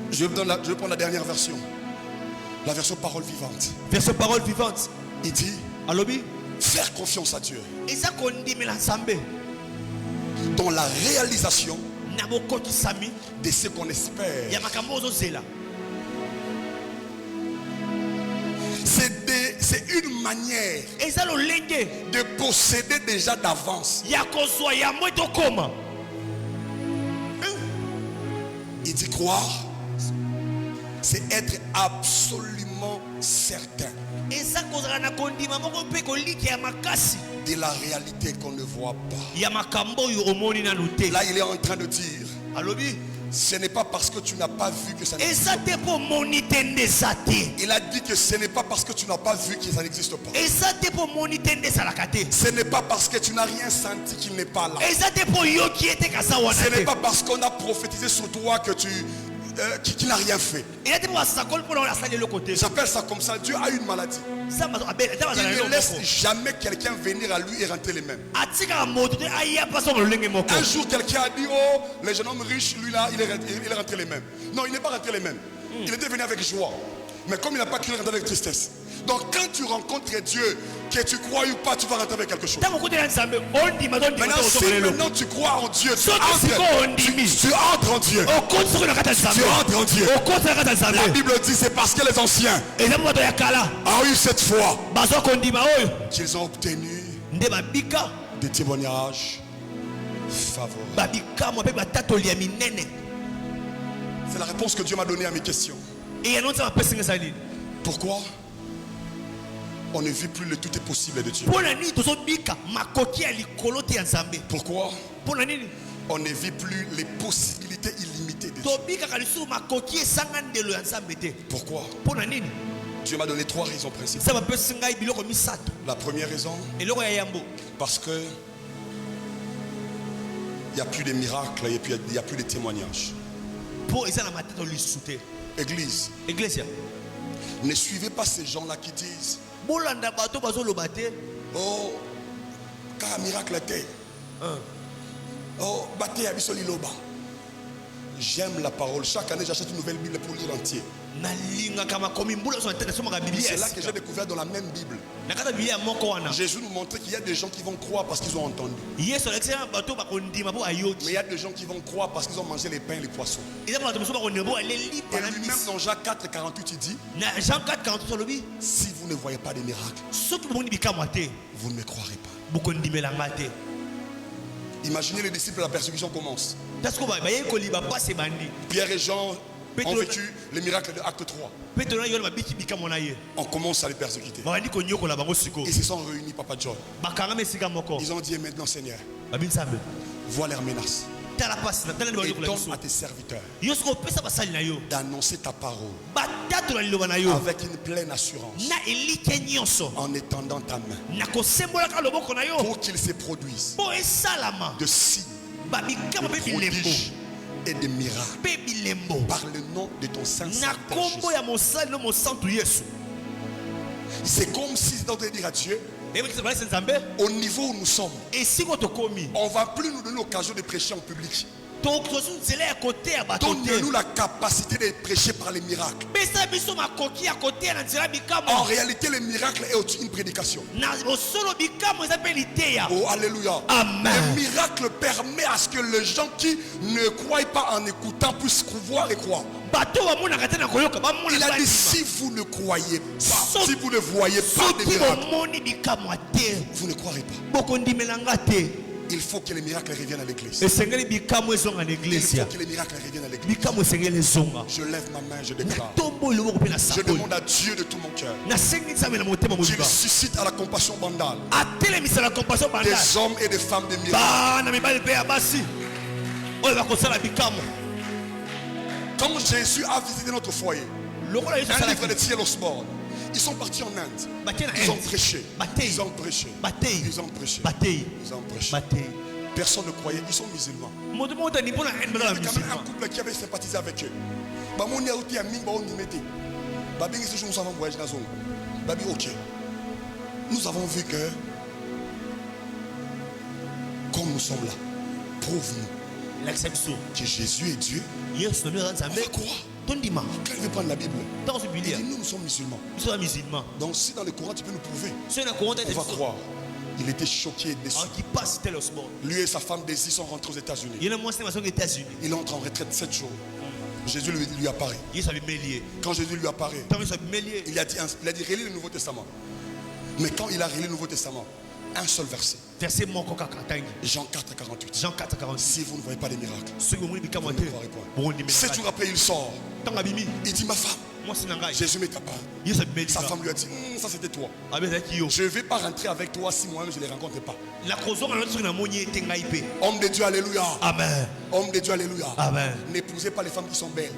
Je vais prendre la dernière version. La version parole vivante. Version parole vivante. Il dit, faire confiance à Dieu dans la réalisation de ce qu'on espère. C'est une manière de posséder déjà d'avance. Il dit croire, c'est être absolument certain de la réalité qu'on ne voit pas. Là, il est en train de dire, ce n'est pas parce que tu n'as pas vu que ça n'existe pas. Il a dit que ce n'est pas parce que tu n'as pas vu que ça n'existe pas. Ce n'est pas parce que tu n'as rien senti qu'il n'est pas là. Ce n'est pas parce qu'on a prophétisé sur toi que qu'il n'a rien fait. J'appelle ça comme ça. Dieu a une maladie. Il ne laisse jamais quelqu'un venir à lui et rentrer les mêmes. Un jour quelqu'un a dit, oh, les jeunes hommes riches, lui là, il est rentré les mêmes. Non, il n'est pas rentré les mêmes. Il était venu avec joie. Mais comme il n'a pas cru, il rentre avec tristesse. Donc quand tu rencontres Dieu, que tu crois ou pas, tu vas rentrer avec quelque chose. Maintenant, si maintenant tu crois en Dieu, tu entres en Dieu. Tu entres en Dieu. La Bible dit c'est parce que les anciens ont eu cette foi qu'ils ont obtenu des témoignages favorables. C'est la réponse que Dieu m'a donnée à mes questions. Pourquoi on ne vit plus le tout est possible de Dieu? Pourquoi on ne vit plus les possibilités illimitées de Dieu? Pourquoi? Dieu m'a donné 3 raisons principales. La première raison, parce que il n'y a plus de miracles et puis il n'y a plus de témoignages. Église, Ne suivez pas ces gens-là qui disent bolanda bato bazoloba te. oh, car miracle était. Oh, bate ya biso liloba. J'aime la parole. Chaque année, j'achète une nouvelle Bible pour lire entier. Nalingaka makomi mbula so ntende somaka Biblia. C'est là que j'ai découvert dans la même Bible. Nakata Biblia moko wana. Jésus nous montrait qu'il y a des gens qui vont croire parce qu'ils ont entendu. Yesu alexia bato bakondima bo Mais ayoki. il y a des gens qui vont croire parce qu'ils ont mangé les pains et les poissons. Eza bato mosusu bakondima bo aleli Et lui-même dans Jacques 4, 48, il dit na Jean 4:48 solobi. si vous ne voyez pas des miracles, Soki bomoni bikamwa te, vous ne me croirez pas. bokondimelanga te. Imaginez les disciples, la persécution commence. Parce que baye koliba passe bandi. Pierre et Jean Pétro- ont vécu les miracles de Acte 3. Petro na yona babiki bikamwa na ye. On commence à les persécuter. Bandi konyokola bango siko. Ils se sont réunis, Papa John. Bakanga mesika moko. Ils ont dit maintenant, Seigneur, Babin sambe. vois leurs menaces. Tala passe na tala Et liba yokola donne biso. à tes serviteurs Yo siko pesa basali na yo. d'annoncer ta parole Batato na liloba na yo. avec une pleine assurance Na elike nyonso. en étendant ta main Na kosembolaka loboko na yo. pour qu'ils se produisent Po esalama. de signes, Babikama pe bilembo. prodiges et de miracles Pe bilembo. par le nom de ton saint Na serviteur kombo Jésus. ya mosali no mosantu Yesu. C'est comme si c'était en train de dire à Dieu, Ebe kisa balese nzambe. au niveau où nous sommes, Esiko tokomi. on ne va plus nous donner l'occasion de prêcher en public. Tokosu nzela ya kote ya bato te. Donne-nous la capacité de prêcher par les miracles. Pesa biso makoki ya kote ya na nzela En bikamwa. réalité, les miracles est aussi une prédication. Na osolo bikamwa eza pe liteya. Oh, alléluia. Amen. Le miracle permet à ce que les gens qui ne croient pas en écoutant puissent voir et croire. Bato bamonaka te na koyoka bamona Il a dit, bandima. si vous ne croyez pas, Sauf- si vous ne voyez pas de Soki miracles, bomoni bikamwa te, vous ne croirez pas. bokondimelanga te. Il faut que les miracles reviennent à l'église. Esengeli bikamwa ezonga na Il eglise. faut que les miracles reviennent à l'église. Bikamwa esengeli ezonga. Je lève ma main, je Na déclare. tombo loboko pe na Je sakoli. demande à Dieu de tout mon cœur Nasengi nzambe na motema qu'il moliba. suscite à la compassion bandale Atelemisa na compassion banda. des hommes et des femmes de miracles. Bana mibali pe ya basi. Oyo bakosala bikamwa. Quand Jésus a visité notre foyer, Lokola Yesu un asala livre de Thiel Osborne, ils sont partis en Inde. Batie na Ils ont Inde. prêché. Batei. Ils ont prêché. Batei. Ils ont prêché. Batei. Ils ont prêché. Batei. Personne ne croyait. Ils sont musulmans. Moto mota ni pona ende Il y bala avait quand même un musulman. couple qui avait sympathisé avec eux. Bamoni a outi a mingi ba on y mettait. Babi ngi nous avons voyagé dans zone. Babi OK. Nous avons vu que comme nous sommes là, prouve-nous L'acception. que Jésus est Dieu. Yesu no On nzambe. va croire. Tondima. Quand il veut prendre la Bible, Dans ce il Biblia. dit nous sommes musulmans. Biso ya musulman. Donc si dans le Coran tu peux nous prouver, So na konta on va croire. Il était choqué et déçu. qui passe tel sport. Lui et sa femme Daisy sont rentrés aux États-Unis. Il y a moi c'est aux États-Unis. Il entre en retraite 7 jours. Jésus lui apparaît. Yesu abimelier. Quand Jésus lui apparaît, Tant Yesu abimelier. il a dit relis le Nouveau Testament. Mais quand il a relu le Nouveau Testament, un seul verset, Verset moko kaka tangi. Jean 4, 48. Jean 4:46. Si vous ne voyez pas les miracles, Ce que vous bikamwa vous te. ne croirez pas. Bon ni 7 jours après, il sort. Tant abimi. Il dit ma femme, Moi c'est nanga. Jésus m'est capable. Yesu abimelier. Sa femme lui a dit, ça c'était toi. Abeza kiyo. Je ne vais pas rentrer avec toi si moi-même je ne les rencontre pas. La kozonga na truc na moni etengai pe. Homme de Dieu, alléluia. Amen. Homme de Dieu, alléluia. Amen. N'épousez pas les femmes qui sont belles.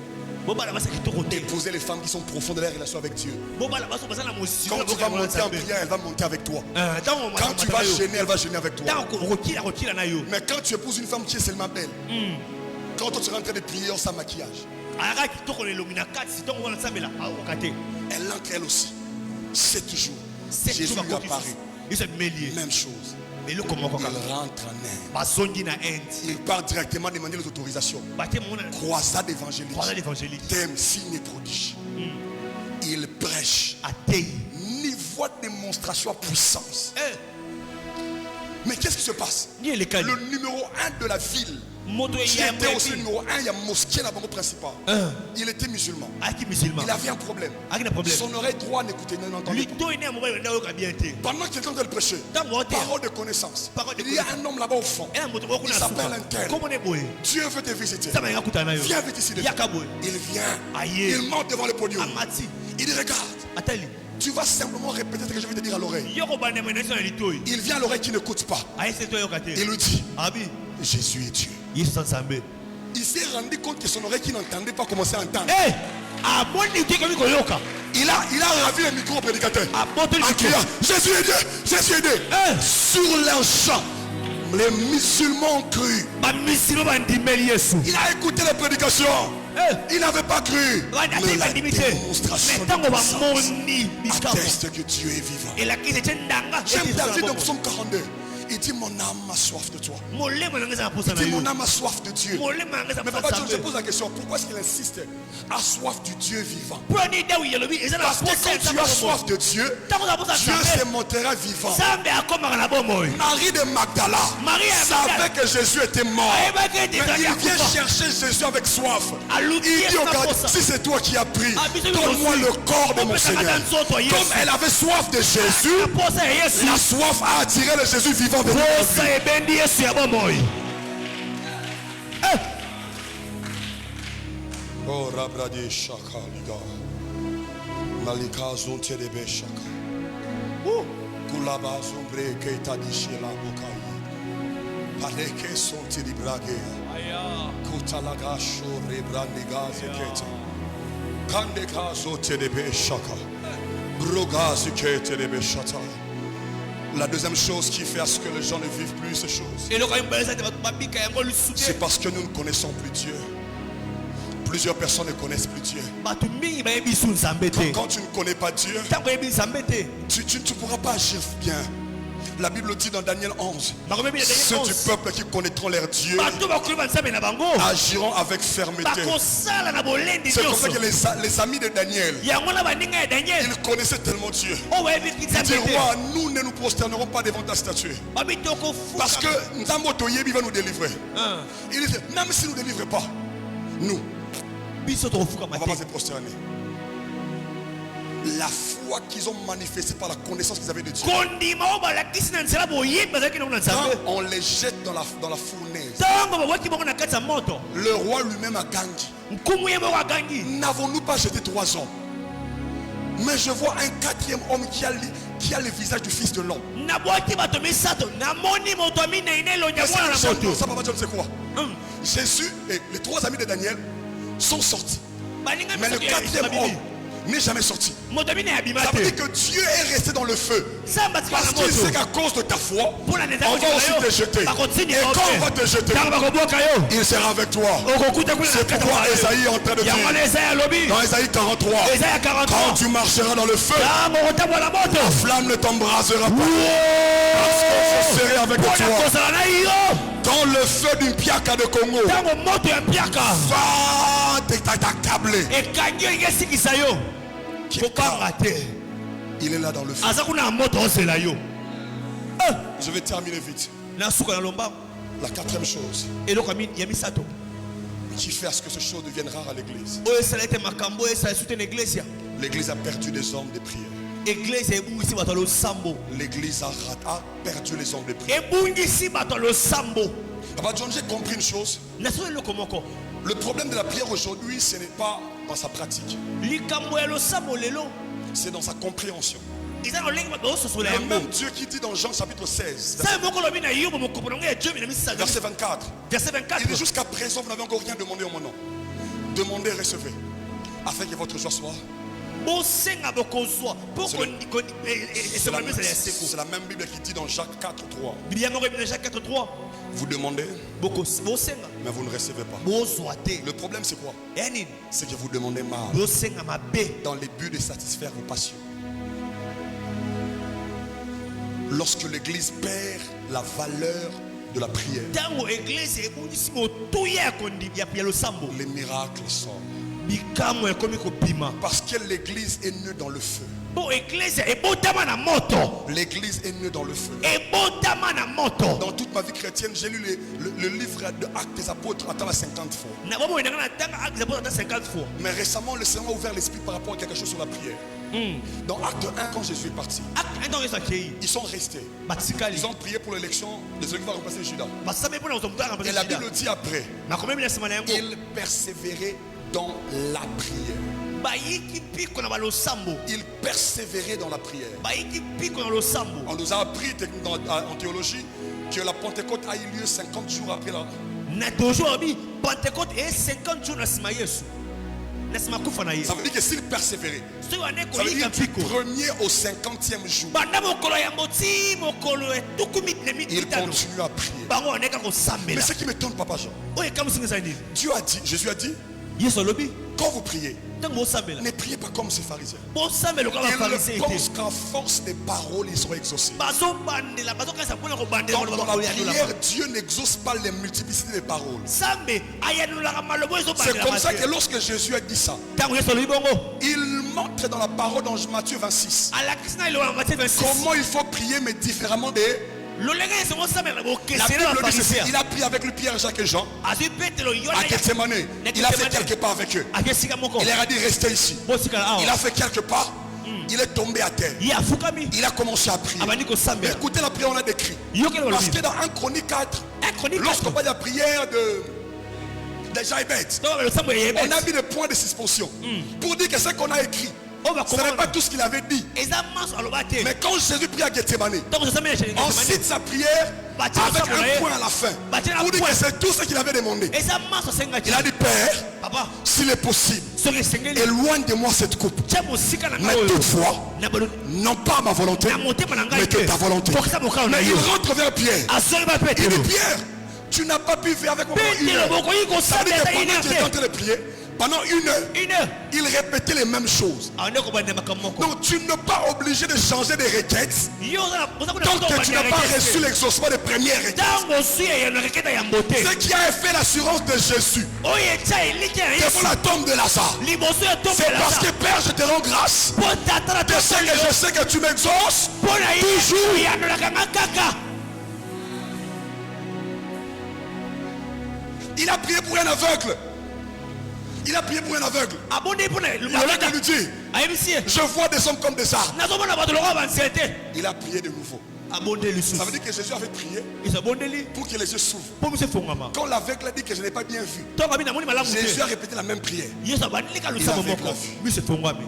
Bobala basa kitoko te. Épousez les femmes qui sont profondes dans leur relation avec Dieu. Bobala baso basa na mosiko. Quand tu vas monter en prière, elle va monter avec toi. Quand tu vas gêner, elle va gêner avec toi. Rokila na yo. Mais quand tu épouses une femme qui est seulement belle, quand tu es en train de prier sans maquillage, Ara kitoko le lomina 4 si donc on sambela. Ah okate. elle entre elle aussi. 7 jours. Jésus lui apparaît. Yesu abimelier. Même chose. Et le comment Il kaka. rentre en Inde. Bazongi na Inde. Il part directement demander les autorisations. Bate mona. Croisade évangélique. Croisade évangélique. Thème, signe et prodige. Il prêche. Atei. Niveau de démonstration à puissance. Mais qu'est-ce qui se passe? Ni le kali. Le numéro 1 de la ville, Moto qui ya était aussi le mwebi. numéro 1, il y a mosquée là-bas au principal. Il était musulman. Aki musulman. Il avait un problème. Aki na problème. Son oreille droite n'écoutait, n'entendait Lui pas. to ene mobile na yo ka bien te. Pendant qu'il était en train de prêcher, Tango te. parole de connaissance. Parole de Il y a un homme là-bas au fond. Ena moto ko Il na s'appelle suka. un tel. Comment ne boye? Dieu veut te visiter. Ça va ngakuta na yo. Viens vite ici. Ya ka boye. Il vient. Aïe. Il monte devant le podium. Amati. Il dit regarde. Atali. Tu vas simplement répéter ce que je vais te dire à l'oreille. Yoko bande mena na litoi. Il vient à l'oreille qui n'écoute pas. Aïe c'est toi yo ka te. Il lui dit Abi. Jésus est Dieu. Yesu sansambe. Il s'est rendu compte que son oreille qui n'entendait pas commençait à entendre. Eh! Aboni te komi koyoka. Il a ravi le micro au prédicateur. Aboto En criant Jésus est Dieu, Jésus est Dieu. Sur leur champ, les musulmans ont cru. Ba misilo ba ndimeli Yesu. Il a écouté la prédication. Ils n'avaient pas cru. Mais la démonstration de puissance atteste que Dieu est vivant. J'aime David dans Psaume 42. Il dit mon âme a soif de toi. Il dit mon âme a soif de Dieu. Mais Papa John, je pose la question, pourquoi est-ce qu'il insiste à soif du Dieu vivant? Parce que quand tu as soif de Dieu, Dieu se montrera vivant. Marie de Magdala savait que Jésus était mort. Mais il vient chercher Jésus avec soif. Il dit au gars, si c'est toi qui as pris, donne-moi le corps de mon Seigneur. Comme elle avait soif de Jésus, la soif a attiré le Jésus vivant. Oh Rabradi Shaka Liga Malika Zonte de Beshaka Kulaba Zombre Keita Dishela Bokai Paleke Sonte di Brage Kutalaga Shore Brandiga Zekete Kandeka Zote de Beshaka Broga Zekete de Beshata. La deuxième chose qui fait à ce que les gens ne vivent plus ces choses, c'est parce que nous ne connaissons plus Dieu. Plusieurs personnes ne connaissent plus Dieu. Quand tu ne connais pas Dieu, tu ne pourras pas agir bien. La Bible dit dans Daniel 11, ceux du peuple qui connaîtront leur Dieu agiront avec fermeté. C'est comme ça que les amis de Daniel, ils connaissaient tellement Dieu. Ils dirent, roi, nous ne nous prosternerons pas devant ta statue. Parce que Nzambotoyebi va nous délivrer. Il dit, même si nous ne délivre pas, nous, on ne va pas se prosterner. La foi qu'ils ont manifestée par la connaissance qu'ils avaient de Dieu, quand on les jette dans la fournaise, le roi lui-même a gagné. N'avons-nous pas jeté 3 hommes? Mais je vois un 4e homme qui a le visage du fils de l'homme. Ça, Papa John, c'est quoi? Jésus et les 3 amis de Daniel sont sortis. Mais le 4e homme n'est jamais sorti. Ça veut dire que Dieu est resté dans le feu. Parce qu'il sait qu'à cause de ta foi, on va aussi te jeter. Et quand on va te jeter, il sera avec toi. C'est pourquoi Esaïe est en train de dire dans Esaïe 43, quand tu marcheras dans le feu, la flamme ne t'embrasera pas. Parce que je serai avec toi. Dans le feu d'une piaka de Congo, va t'accabler. Il est là dans le feu. Je vais terminer vite. La 4e chose qui fait à ce que ce chose devienne rare à l'église. L'église a perdu des hommes de prière. L'église a perdu les hommes de prière. Papa John, j'ai compris une chose. Le problème de la prière aujourd'hui, ce n'est pas dans sa pratique, c'est dans sa compréhension. Le même Dieu qui dit dans Jean chapitre 16, verset 24, il dit jusqu'à présent vous n'avez encore rien demandé en mon nom. Demandez, recevez, afin que votre joie soit. C'est la même Bible qui dit dans Jacques 4:3. Vous demandez, mais vous ne recevez pas. Le problème c'est quoi? C'est que vous demandez mal, dans le but de satisfaire vos passions. Lorsque l'église perd la valeur de la prière, les miracles sortent. Parce que l'église est née dans le feu. L'église est née dans le feu. Dans toute ma vie chrétienne, j'ai lu le livre de Actes des Apôtres à 50 fois. Mais récemment, le Seigneur a ouvert l'esprit par rapport à quelque chose sur la prière. Dans Acte 1, quand Jésus est parti, ils sont restés. Ils ont prié pour l'élection de celui qui va remplacer Judas. Et la Bible dit après, ils persévéraient dans la prière. Il persévérait dans la prière. On nous a appris en théologie que la Pentecôte a eu lieu 50 jours après la. Ça veut dire que s'il persévérait, ça veut dire du 1er au 50e jour, il continue à prier. Mais ce qui m'étonne, Papa Jean, Dieu a dit, Jésus a dit, Yesu lobi. Quand vous priez, Tango sambela. ne priez pas comme ces pharisiens. Bon sambela comme Ils pharisien. pensent qu'en force des paroles, ils seront exaucés. Bazo bandela, bazo kasa pona ko bandela. Donc dans la prière, Dieu n'exauce pas les multiplicités des paroles. Sambe ayanula kamalobo ezo bandela. C'est comme ça que lorsque Jésus a dit ça, Tango Yesu lobi bongo. il montre dans la parole dans Matthieu 26 Ala kisna ile wa Matthieu 26. comment il faut prier mais différemment des... Lo lenga yesu mo sambela bo La kesera Bible dit ceci, pharisien. il a prié avec le Pierre, Jacques et Jean Azu petelo yona. à Gethsemane. Il a fait quelques pas avec eux. Akesika moko. Il leur a dit restez ici. Bosikala awa. Il a fait quelques pas. Il est tombé à terre. Ya fukami. Il a commencé à prier. Abani ko Mais sambela. écoutez la prière, on a décrit. Yokelo Parce lobi. que dans 1 Chronique 4, Chronique lorsqu'on parle de la prière de Jaïbet, Donc le sambo yebe. on a mis des points de suspension pour dire que ce qu'on a écrit, On va ce n'est pas comprendre. tout ce qu'il avait dit. Ezamanso alobate. Mais quand Jésus prie à Gethsemane, Donc je sambela chez on cite sa prière avec un point à la fin pour dire que c'est tout ce qu'il avait demandé. Ezamanso senga. Il a dit, Père, Papa. s'il est possible, Soki sengeli. éloigne de moi cette coupe. Chamo sika na Mais ngayo. toutefois, Na balo. non pas ma volonté, Na motema na ngai. mais que ta volonté. Bokisa bokalo na Mais il yo. rentre vers Pierre. Asori ba Il petelo. dit, Pierre, tu n'as pas pu faire avec moi pendant une Petelo heure. boko yiko Ça veut dire sambela que pendant qu'il était en train de prier, pendant une heure, Une heure. il répétait les mêmes choses. Ane ko bande makamoko. Donc tu n'es pas obligé de changer de requêtes Yo za tant que tu n'as pas reçu l'exaucement des premières requêtes. Tango suya ya na reketa ya mbote. Ce qui a fait l'assurance de Jésus Oye cha elike ya devant Yesu. la tombe de Lazare, Liboso ya tombe c'est la parce que sa. Père, je te rends grâce Potata de ce que je sais que tu m'exauces. Pona toujours ya na kanga kaka. Il a prié pour un aveugle. Il a prié pour un aveugle. Abonde pona. Il a l'air de lui dire, Ayebisi. je vois des hommes comme des arbres. Nazomona bato lokwa bansete. Il a prié de nouveau. Abonde lisusu. Ça veut dire que Jésus avait prié Isabondeli. pour que les yeux s'ouvrent. Po mse fongama. Quand l'aveugle a dit que je n'ai pas bien vu, Tonga bina moni malamu Jésus te. a répété la même prière. Yesu abandilika Il lusamo avait moko. la vue. Mse fongami.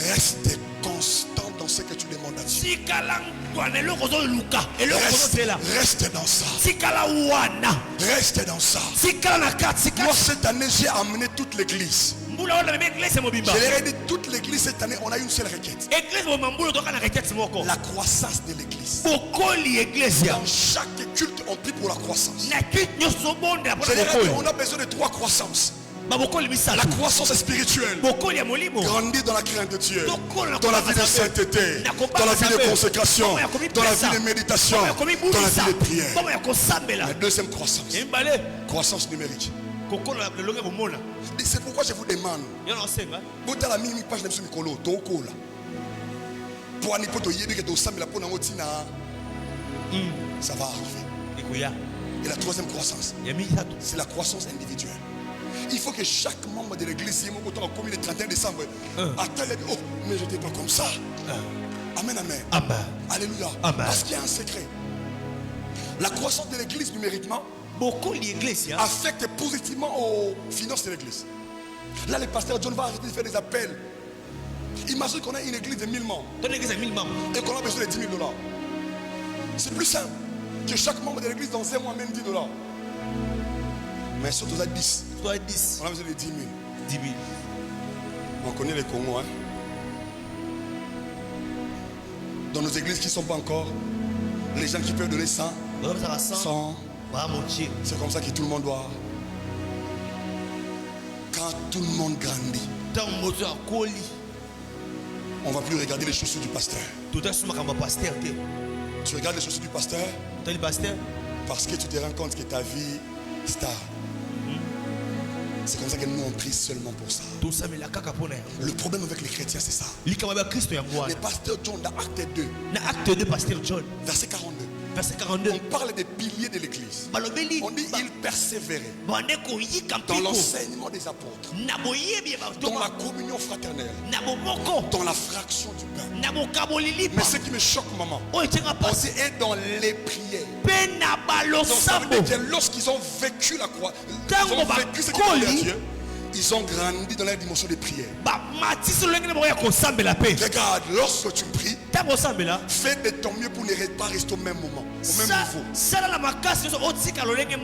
Reste constant dans ce que tu demandes à Dieu. Sikala ngwana eloko zo luka. Eloko zo Reste, tela. reste dans ça. Sikala wana. Reste dans ça. Sikala na kati. Sikala. Moi, cette année, j'ai amené toute l'église. Mbula wana meme église mobimba. Je leur ai dit, toute l'église, cette année, on a une seule requête. Église mobimba toka na requête moko. La croissance de l'église. Bokoli église ya. Dans chaque culte, on prie pour la croissance. Na culte nyoso bonde Je apona leur ai dit, bokoli. on a besoin de 3 croissances. Ba bokoli La misala. croissance spirituelle. Bokoli ya molimo. Grandir dans la crainte de Dieu. Dans Dans la vie de sainteté. Dans la vie de consécration. Dans la vie de méditation. Dans la vie de prière. Comment ya kosambela. La deuxième croissance. Embale. Croissance numérique. Kokola le longue bomona. C'est pourquoi je vous demande. Yana osenga. Bota la mini page de Mikolo. Tokola. Pour un hypothèse, il y a des gens qui ça va arriver. Ikuya. Et la troisième croissance, Ya mitatu. c'est la croissance individuelle. Il faut que chaque membre de l'église, comme le 31 décembre, attelle, oh, mais je n'étais pas comme ça. Amen, amen. Amen. Alléluia. Amen. Parce qu'il y a un secret. La croissance de l'église numériquement Bokoli église ya. affecte positivement aux finances de l'église. Là, le pasteur John va arrêter de faire des appels. Imagine qu'on a une église de 1000 membres Ton église a 1000 membres. et qu'on a besoin de 10 000 $. C'est plus simple que chaque membre de l'église dans un mois amène 10 $. Mais surtout à 10. Toi 10. On a besoin de 10 000. 10 000. On connaît les Congo, hein. Dans nos églises qui ne sont pas encore, les gens qui peuvent donner 100, 100, c'est comme ça que tout le monde doit. Quand tout le monde grandit, on ne va plus regarder les chaussures du pasteur. Tu regardes les chaussures du pasteur parce que tu te rends compte que ta vie star. C'est comme ça que nous on prie seulement pour ça. Le problème avec les chrétiens c'est ça. Le pasteur John dans Acte 2, verset 42. Verset 42. On parle des piliers de l'église. On dit il persévérait dans l'enseignement des apôtres, dans la communion fraternelle, dans la fraction du pain. Mais ce qui me choque, maman, on dit et dans les prières. Donc ça veut dire que lorsqu'ils ont vécu la croix, ils ont vécu ce qu'ils ont à Dieu, ils ont grandi dans la dimension des prières. Regarde, lorsque tu pries, fais de ton mieux pour ne pas rester au même moment, au même niveau.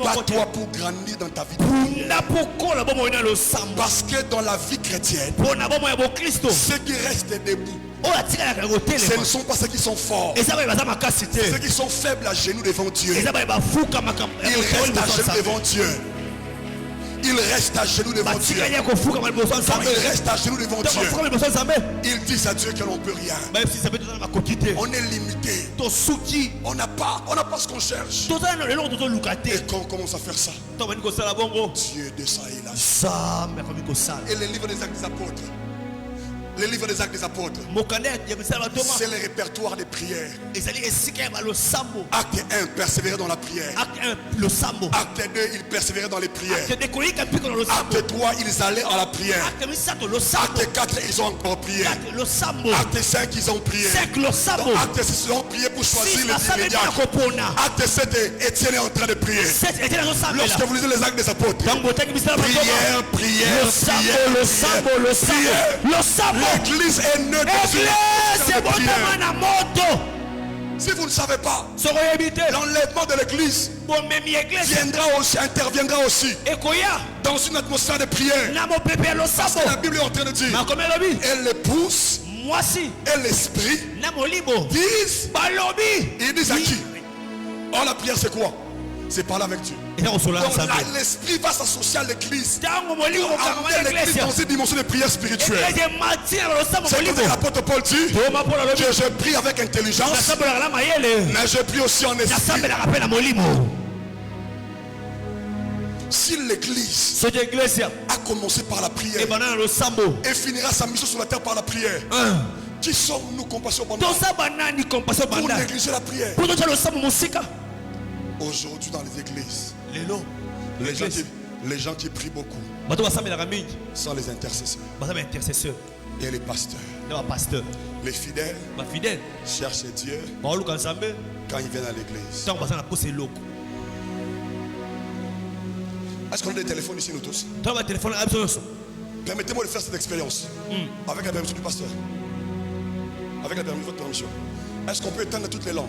Bats-toi pour grandir dans ta vie. Parce que dans la vie chrétienne, ceux qui restent debout, ce ne sont pas ceux qui sont forts. Ceux qui sont faibles à genoux devant Dieu. Ils restent à genoux devant Dieu. il reste à genoux devant Dieu. Quand il reste à genoux devant Dieu, il dit à Dieu que l'on ne peut rien. On est limité. On n'a pas ce qu'on cherche. Et quand on commence à faire ça, Dieu descend et là. Et les livres des Actes des Apôtres. Les livres des Actes des Apôtres, c'est le répertoire des prières. Acte 1, persévérer dans la prière. Acte 2, ils persévéraient dans les prières. Acte 3, ils allaient à la prière. Acte 4, ils ont encore prié. Acte 5, ils ont prié. Donc, acte 6, ils ont prié pour choisir les diacres. Acte 7, Étienne est en train de prier. Lorsque vous lisez les Actes des Apôtres, prière, prière, prière. L'église est neutre. Si vous ne savez pas, l'enlèvement de l'église interviendra aussi dans une atmosphère de prière. Parce que la Bible est en train de dire, et l'épouse et l'esprit disent, ils disent à qui? Or la prière c'est quoi? C'est parler avec Dieu. Donc l'esprit va s'associer à l'église. Amener l'église dans une dimension de prière spirituelle. C'est ce que l'apôtre Paul dit. Que je prie avec intelligence, mais je prie aussi en esprit. Si l'église a commencé par la prière et finira sa mission sur la terre par la prière, qui sommes-nous compassion pour négliger la prière? Aujourd'hui dans les églises, les gens qui prient beaucoup sont les intercesseurs et les pasteurs. Les fidèles cherchent Dieu quand ils viennent à l'église. Est-ce qu'on a des téléphones ici nous tous? Permettez-moi de faire cette expérience avec la permission du pasteur. Avec la permission de votre permission. Est-ce qu'on peut éteindre toutes les lampes?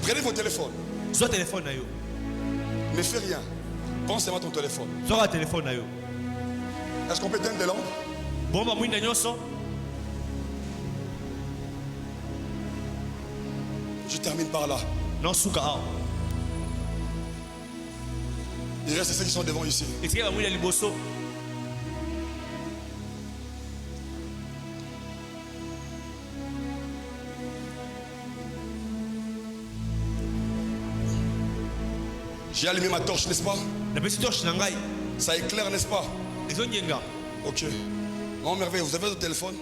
Prenez vos téléphones. Ne fais rien. Pense à ton téléphone. Est-ce qu'on peut éteindre les lampes? Je termine par là. Il reste ceux qui sont devant ici. J'ai allumé ma torche, n'est-ce pas? Ça éclaire, n'est-ce pas? Ok. Oh merveille, vous avez votre téléphone?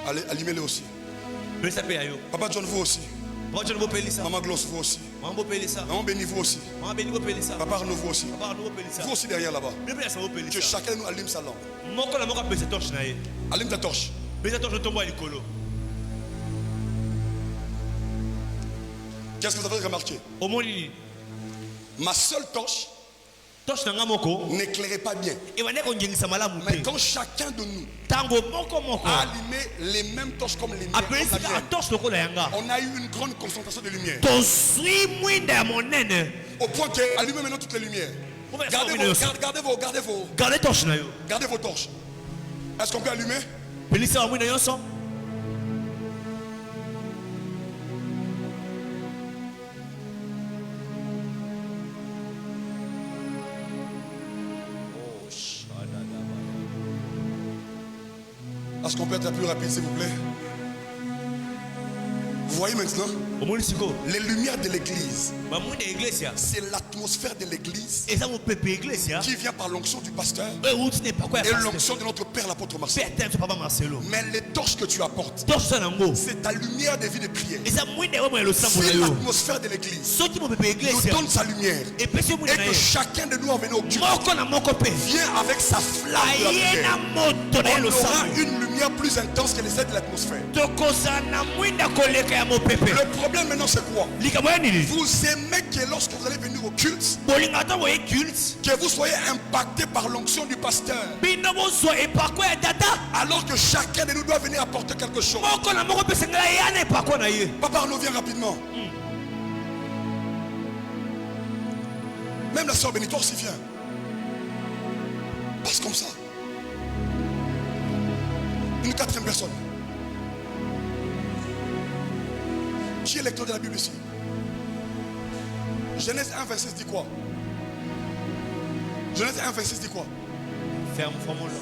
Allez, allumez-le aussi. Papa John, vous aussi. Maman Gloss, vous aussi. Maman Béni, vous aussi. Papa Arnaud, vous aussi. Vous aussi derrière là-bas. Que chacun de nous allume sa lampe. Allume ta torche. Qu'est-ce que vous avez remarqué? Ma seule torche n'éclairait pas bien. Mais quand chacun de nous a allumé les mêmes torches comme les miennes, on a eu une grande concentration de lumière. Au point que allumez maintenant toutes les lumières. Gardez vos torches. Est-ce qu'on peut allumer? Est-ce qu'on peut être plus rapide, s'il vous plaît? Vous voyez maintenant? Les lumières de l'église, c'est l'atmosphère de l'église qui vient par l'onction du pasteur et l'onction de notre père l'apôtre Marcel. Mais les torches que tu apportes, c'est ta lumière de vie de prière. C'est l'atmosphère de l'église nous donne sa lumière et que chacun de nous en venant au culte vient avec sa flamme de la prière. On aura une lumière plus intense que les aides de l'atmosphère. Le problème maintenant c'est quoi? Vous aimez que lorsque vous allez venir au culte, que vous soyez impacté par l'onction du pasteur, alors que chacun de nous doit venir apporter quelque chose. Papa Arnaud, viens rapidement. Même la soeur Bénitoire aussi vient. Passe comme ça. Une quatrième personne. Qui est lecteur de la Bible ici? Genèse 1 verset 10 dit quoi? Genèse 1, 26 dit quoi?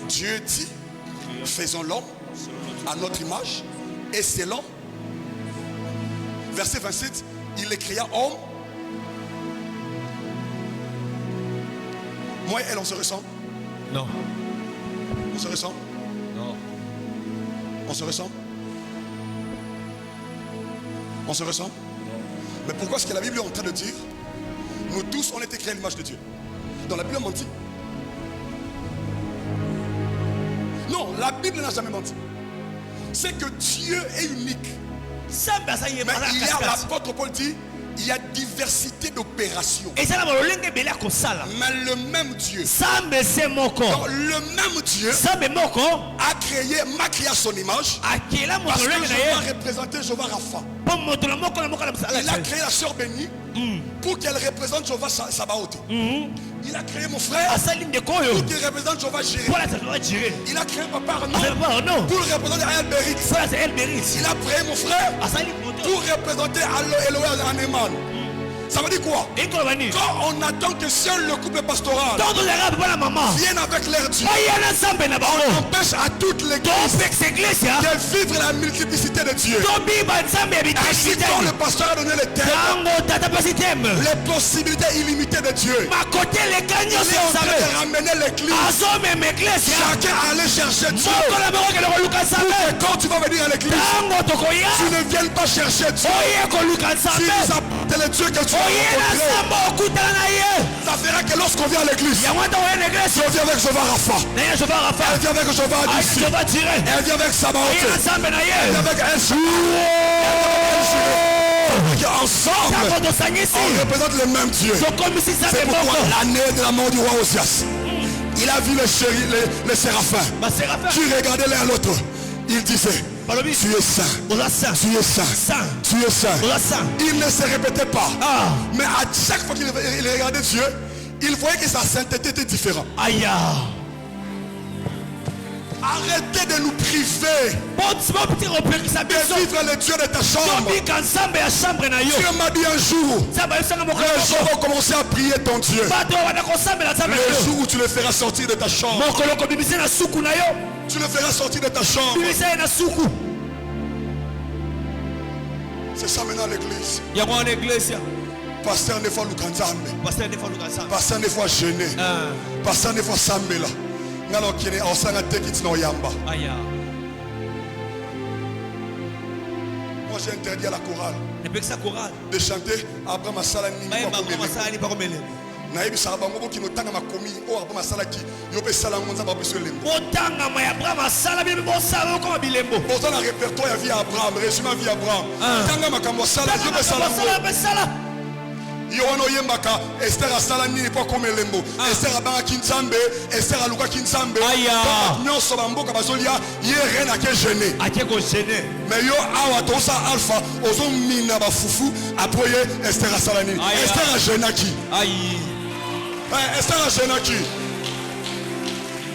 Dieu dit, faisons l'homme à notre image et selon. Verset 27, il les créa homme. Moi et elle, on se ressemble? Non. On se ressemble? Non. On se ressemble? On se ressemble? Non. Mais pourquoi est-ce que la Bible est en train de dire, nous tous, on a été créés à l'image de Dieu? Dans la Bible, on mentit. Non, la Bible n'a jamais menti. C'est que Dieu est unique. Mais il y a, l'apôtre Paul dit, il y a diversité d'opérations. Mais le même Dieu, donc, le même Dieu a créé, m'a créé à son image. Parce que je dois représenter Jéhovah Rapha. Il a créé la sœur bénie pour qu'elle représente Jéhovah Sabaoth. Il a créé mon frère pour qu'il représente Jéhovah Jireh. Il a créé papa Arnaud pour représenter Ayal Berit. Il a créé mon frère pour représenter Elohim Aneman. Ça veut dire quoi? Quand on attend que seul le couple pastoral vienne avec leur Dieu, on empêche à toute l'église de vivre la multiplicité de Dieu. Ainsi quand le pasteur a donné le thème, les possibilités illimitées de Dieu, il est en train de ramener l'église. Chacun allait chercher Dieu. Pour que quand tu vas venir à l'église, tu ne viennes pas chercher Dieu. Tu nous apportes le Dieu que tu as. Ça fera que lorsqu'on vient à l'église, on vient avec Jéhovah Rapha, elle vient avec Jéhovah Nissi, elle vient avec Sabaoth, elle vient avec El Shaddai. Ensemble, on représente le même Dieu. C'est pourquoi l'année de la mort du roi Osias, il a vu les séraphins qui regardaient l'un l'autre. Il disait, tu es saint, tu es saint, tu es saint. Il ne se répétait pas. Mais à chaque fois qu'il regardait Dieu, il voyait que sa sainteté était différente. Arrêtez de nous priver de vivre le Dieu de ta chambre. Dieu m'a dit un jour, les gens vont commencer à prier ton Dieu. Le jour où tu le feras sortir de ta chambre. Tu le feras sortir de ta chambre. C'est ça maintenant l'église. Pasteur ne fois Lukanzambe. Pasteur ne fois gêné. Pasteur ne fois Sambela. Moi j'ai interdit à la chorale de chanter Abraham Salani. Pourtant le répertoire il y a Abraham, résumé vie Abraham. Yohano Yembaka, Esther Asalani n'est pas comme Lembo. Esther Abanga Kinzambe, Esther Aluka Kinzambe. Nous sommes en Boka Bazolia, Yeren a que gêné. Mais yo awa tosa alpha, ozo mina ba fufu, après Esther Asalani. Esther a Genaki. Esther a Genaki.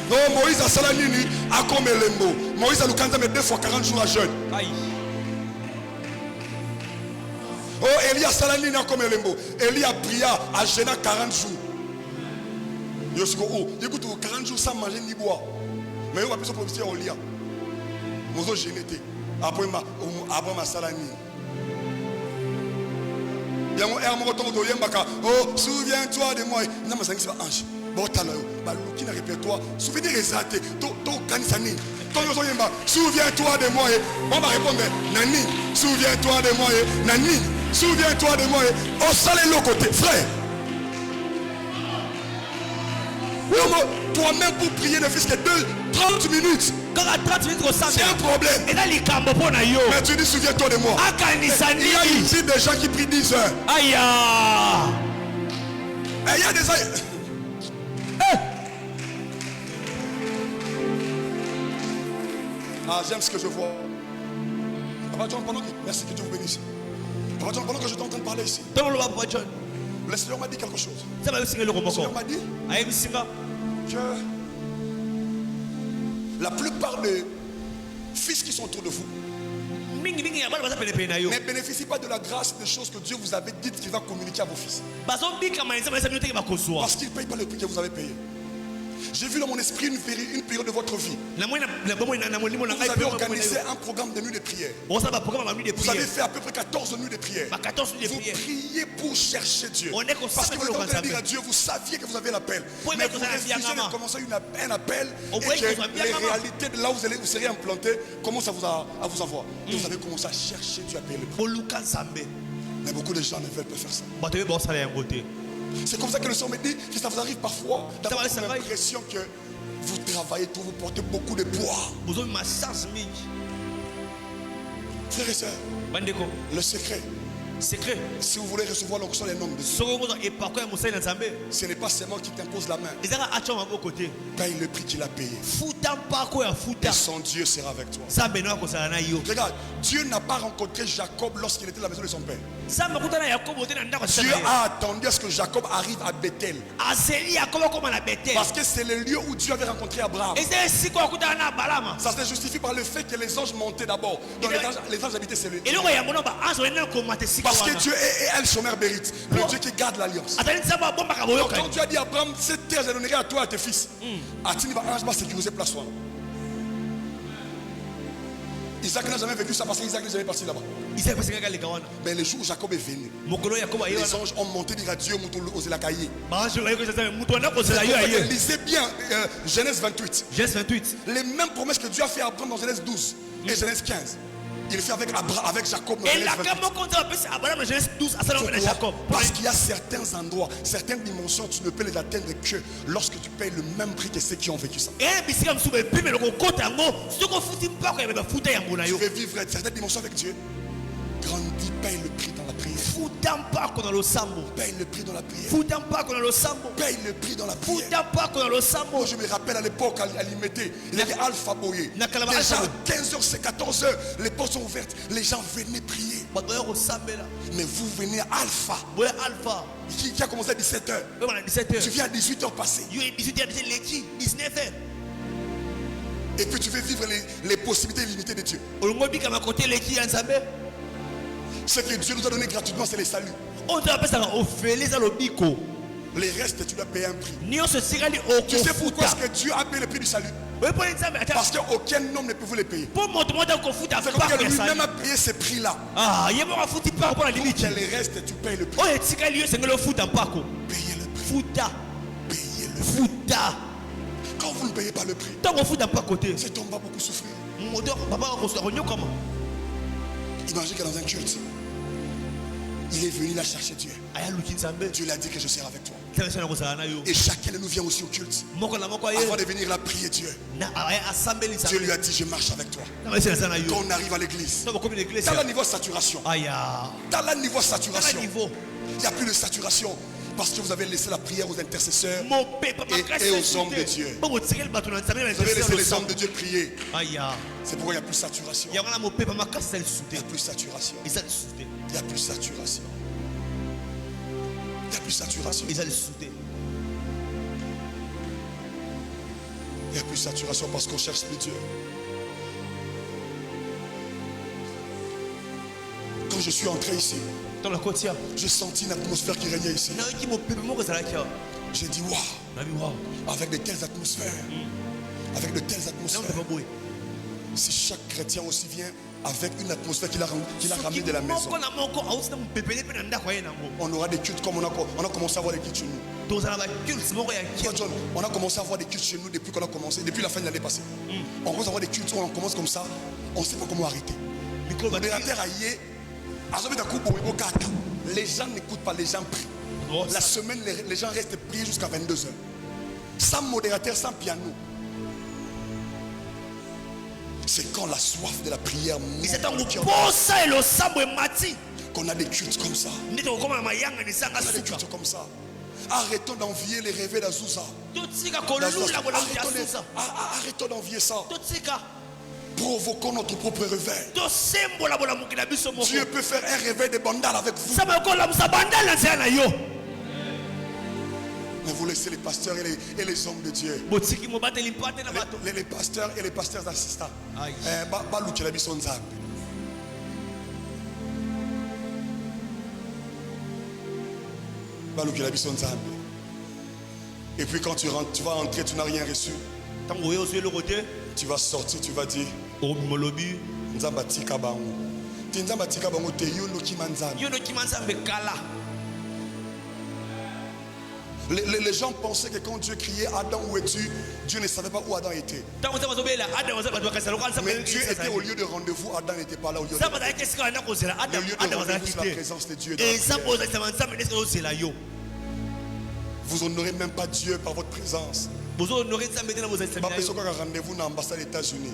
Non, Moïse Asalani a comme Lembo. Moïse Alukanzambe 2 fois 40 jours à jeûne. Oh, Elie a salani na comme Lembo. Elie a prié à Géna 40 jours. Yosko, oh, écoute, 40 jours sans manger ni boire. Mais on va plus se profiter au lia. Mozo génété. Après ma salani. Bien mon air mon retour de Yembaka. Oh, souviens-toi de moi. Non, mais c'est un ange. Bon, t'as là. Bah, qui n'a répertoire. Souviens-toi des athées. Ton canisani. Souviens-toi de moi. On va répondre. Nani. Souviens-toi de moi. Nani. Souviens-toi de moi. On s'allait l'autre côté, frère. Toi-même pour prier ne fais que 30 minutes. C'est un problème. Mais tu dis souviens-toi de moi. Il y a ici des gens qui prient 10 heures. Et il y a des gens. J'aime ce que je vois. Merci que Dieu vous bénisse. Pendant que je suis en train de parler ici, le Seigneur m'a dit quelque chose. Le Seigneur m'a dit que la plupart des fils qui sont autour de vous ne bénéficient pas de la grâce des choses que Dieu vous avait dites qu'il va communiquer à vos fils. Parce qu'ils ne payent pas le prix que vous avez payé. J'ai vu dans mon esprit une période de votre vie. Vous avez organisé un programme de nuit de prière. Vous avez fait à peu près 14 nuits de prière. Vous priez pour chercher Dieu. Parce que vous êtes en train de dire à Dieu, vous saviez que vous avez l'appel. Mais vous refusez de commencer un appel et que les réalités de là où vous serez implanté commencent à vous avoir. Et vous avez commencé à chercher Dieu à payer le prix. Mais beaucoup de gens ne veulent pas faire ça. C'est comme ça que le Seigneur me dit que ça vous arrive parfois d'avoir l'impression que vous travaillez tout, vous portez beaucoup de poids. Frères et sœurs, le secret, si vous voulez recevoir l'onction des noms de Dieu, ce n'est pas seulement qu'il t'impose la main. Paye le prix qu'il a payé. Et son Dieu sera avec toi. Regarde, Dieu n'a pas rencontré Jacob lorsqu'il était à la maison de son père. Dieu a attendu à ce que Jacob arrive à Bethel. Parce que c'est le lieu où Dieu avait rencontré Abraham. Ça se justifie par le fait que les anges montaient d'abord. Donc les anges habitaient celui. Parce que Dieu est El Shomer Berit, le Dieu qui garde l'alliance. Donc quand Dieu a dit à Abraham, cette terre je donnerai à toi et à tes fils, Atini va sécuriser place. Isaac n'a jamais vécu ça parce qu'Isaac n'est jamais parti là-bas. Mais le jour où Jacob est venu, les anges ont monté dire à Dieu, lisez bien Genèse 28. Les mêmes promesses que Dieu a fait à Abraham dans Genèse 12 et Genèse 15. Il fait avec Jacob dans Genèse 28. Parce qu'il y a certains endroits, certaines dimensions, tu ne peux les atteindre que lorsque tu payes le même prix que ceux qui ont vécu ça. Tu veux vivre certaines dimensions avec Dieu. Grandis, paye le prix dans la prière. Paye le prix dans la prière. Paye le prix dans la prière. Moi je me rappelle à l'époque à l'Imété, il y avait Alpha Boye. Déjà à 15h, c'est 14h, les portes sont ouvertes. Les gens venaient prier. Mais vous venez à Alpha. Qui a commencé à 17h. Tu viens à 18h passées. Et puis tu veux vivre les possibilités illimitées de Dieu. Ce que Dieu nous a donné gratuitement, c'est les saluts. Les restes, tu dois payer un prix. Tu sais pourquoi est-ce que Dieu a payé le prix du salut? Parce qu'aucun homme ne peut vous les payer. C'est comme que lui-même a payé ces prix-là. Donc les restes, tu payes le prix. Payez le prix. Payez le prix. Quand vous ne payez pas le prix, cet homme va beaucoup souffrir. Imagine que dans un culte, il est venu, il a cherché Dieu. Dieu lui a dit que je serai avec toi. Et chacun de nous vient aussi au culte. Avant de venir là prier Dieu, Dieu lui a dit je marche avec toi. Quand on arrive à l'église, dans le niveau de saturation, il n'y a plus de saturation. Parce que vous avez laissé la prière aux intercesseurs et aux hommes de Dieu. Vous avez laissé les hommes de Dieu prier. C'est pourquoi il n'y a plus de saturation. Il n'y a plus de saturation. Il n'y a plus de saturation. Il n'y a plus de saturation. Il n'y a plus de saturation parce qu'on cherche plus Dieu. Quand je suis entré ici, j'ai senti une atmosphère qui régnait ici. J'ai dit waouh, avec de telles atmosphères, si chaque chrétien aussi vient avec une atmosphère qu'il a ramenée de la maison, on aura des cultes comme on a commencé à avoir des cultes chez nous. On a commencé à avoir des cultes chez nous depuis qu'on a commencé, depuis la fin de l'année passée. On commence à avoir des cultes où on commence comme ça, on ne sait pas comment arrêter. Les gens n'écoutent pas, les gens prient. La semaine, les gens restent priés jusqu'à 22h. Sans modérateur, sans piano. C'est quand la soif de la prière qu'on a des cultes comme ça. Arrêtons d'envier les rêves d'Azusa. Arrêtons d'envier ça. Provoquons notre propre réveil. Dieu peut faire un réveil de bandal avec vous. Mais vous laissez les pasteurs et les hommes de Dieu. Les pasteurs et les pasteurs assistants. Et puis quand tu rentres, tu vas entrer, tu n'as rien reçu. Tu vas sortir, tu vas dire Nzamba tika bango. Nzamba tika bango te yo no kimanzana. Les gens pensaient que quand Dieu criait Adam où es-tu, Dieu ne savait pas où Adam était. Mais Dieu était au lieu de rendez-vous, Adam n'était pas là au lieu de rendez-vous. Le lieu de rendez-vous, c'est la présence de Dieu. Vous honorez même pas Dieu par votre présence. Pas besoin d'un rendez-vous dans l'ambassade des États-Unis.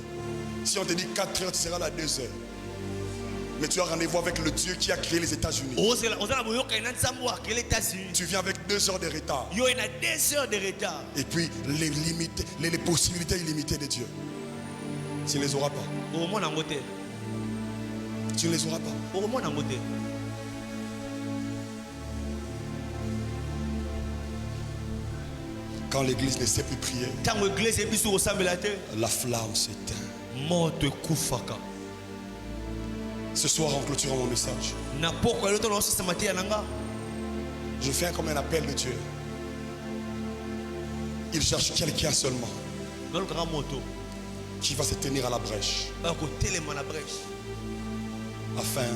Si on te dit 4 heures, tu seras là 2 heures. Mais tu as rendez-vous avec le Dieu qui a créé les États-Unis. Tu viens avec 2 heures de retard. Et puis les limites, les possibilités illimitées de Dieu. Tu ne les auras pas. Tu ne les auras pas. Quand l'église ne sait plus prier, la flamme s'éteint. Ce soir, en clôturant mon message, je fais comme un appel de Dieu. Il cherche quelqu'un seulement qui va se tenir à la brèche afin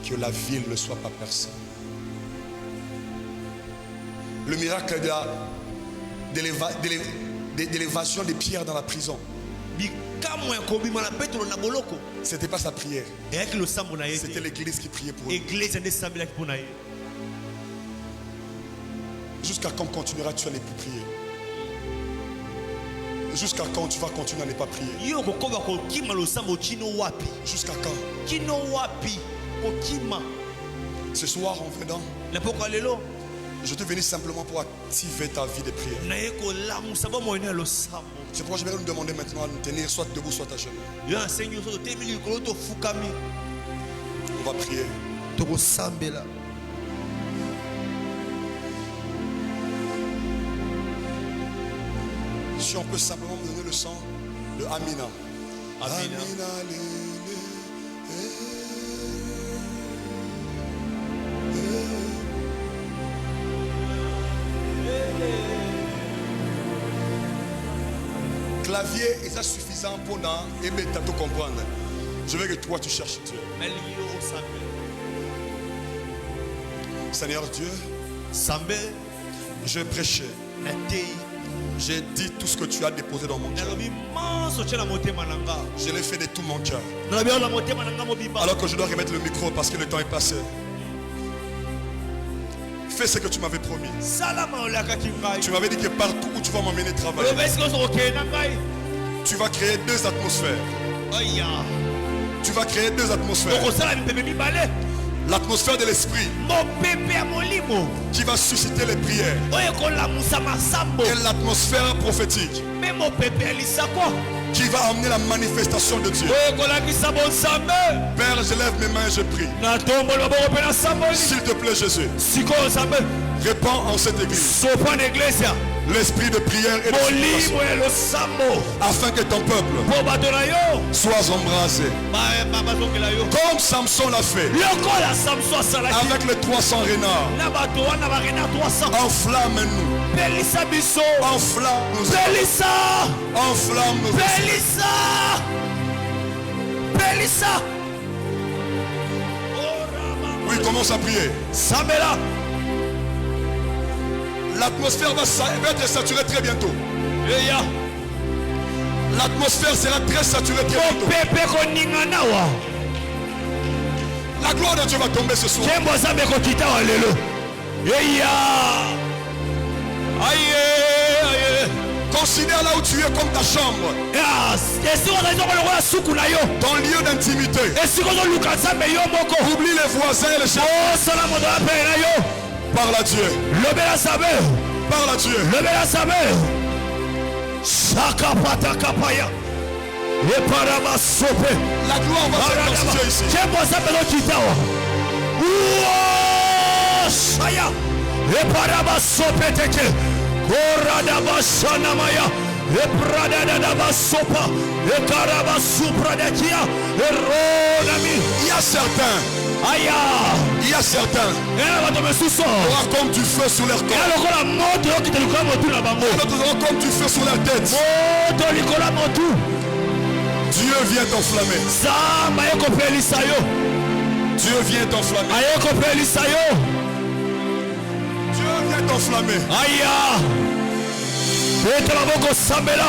que la ville ne soit pas percée. Le miracle de l'évasion des pierres dans la prison, c'était pas sa prière, c'était l'église qui priait pour lui. Jusqu'à quand continueras-tu à ne plus prier? Jusqu'à quand tu vas continuer à ne pas prier? Jusqu'à quand? Ce soir en venant, je te venais simplement pour activer ta vie de prière. C'est pourquoi je vais nous demander maintenant à nous tenir soit debout, soit à genoux. On va prier. Si on peut simplement me donner le son de Amina. Amina. Clavier est ça suffisant pour aimer tout comprendre. Je veux que toi tu cherches Dieu. Seigneur Dieu, je prêchais. J'ai dit tout ce que tu as déposé dans mon cœur. Je l'ai fait de tout mon cœur. Alors que je dois remettre le micro parce que le temps est passé. Fais ce que tu m'avais promis. Tu m'avais dit que partout où tu vas m'emmener travailler, tu vas créer 2 atmosphères. Tu vas créer 2 atmosphères. L'atmosphère de l'esprit qui va susciter les prières. Et l'atmosphère prophétique qui va amener la manifestation de Dieu. Père, je lève mes mains et je prie. S'il te plaît, Jésus, répands en cette église l'esprit de prière et de supplication, afin que ton peuple soit embrasé. Comme Samson l'a fait avec les 300 renards. Enflamme-nous. Enflamme-nous. Enflamme-nous. Oui, commence à prier. L'atmosphère va être saturée très bientôt. L'atmosphère sera très saturée très bientôt. La gloire de Dieu va tomber ce soir. Considère là où tu es comme ta chambre. Ton lieu d'intimité. Oublie les voisins et les chefs. Parle à Dieu. Parle à Dieu. La gloire va s'intensifier ici. Il y a certains Aïe. Il y a certains Et là, va tomber sous son. aura comme du feu sur leur Et corps. alors, la mort qui te le comme autour la bango. D'autres auront comme du feu sur leur tête. Moto likola motu. Dieu vient t'enflammer. Samba yeko pelisa yo. Dieu vient t'enflammer. Ayeko pelisa yo. Dieu vient t'enflammer. Aya. Et la boko sambela.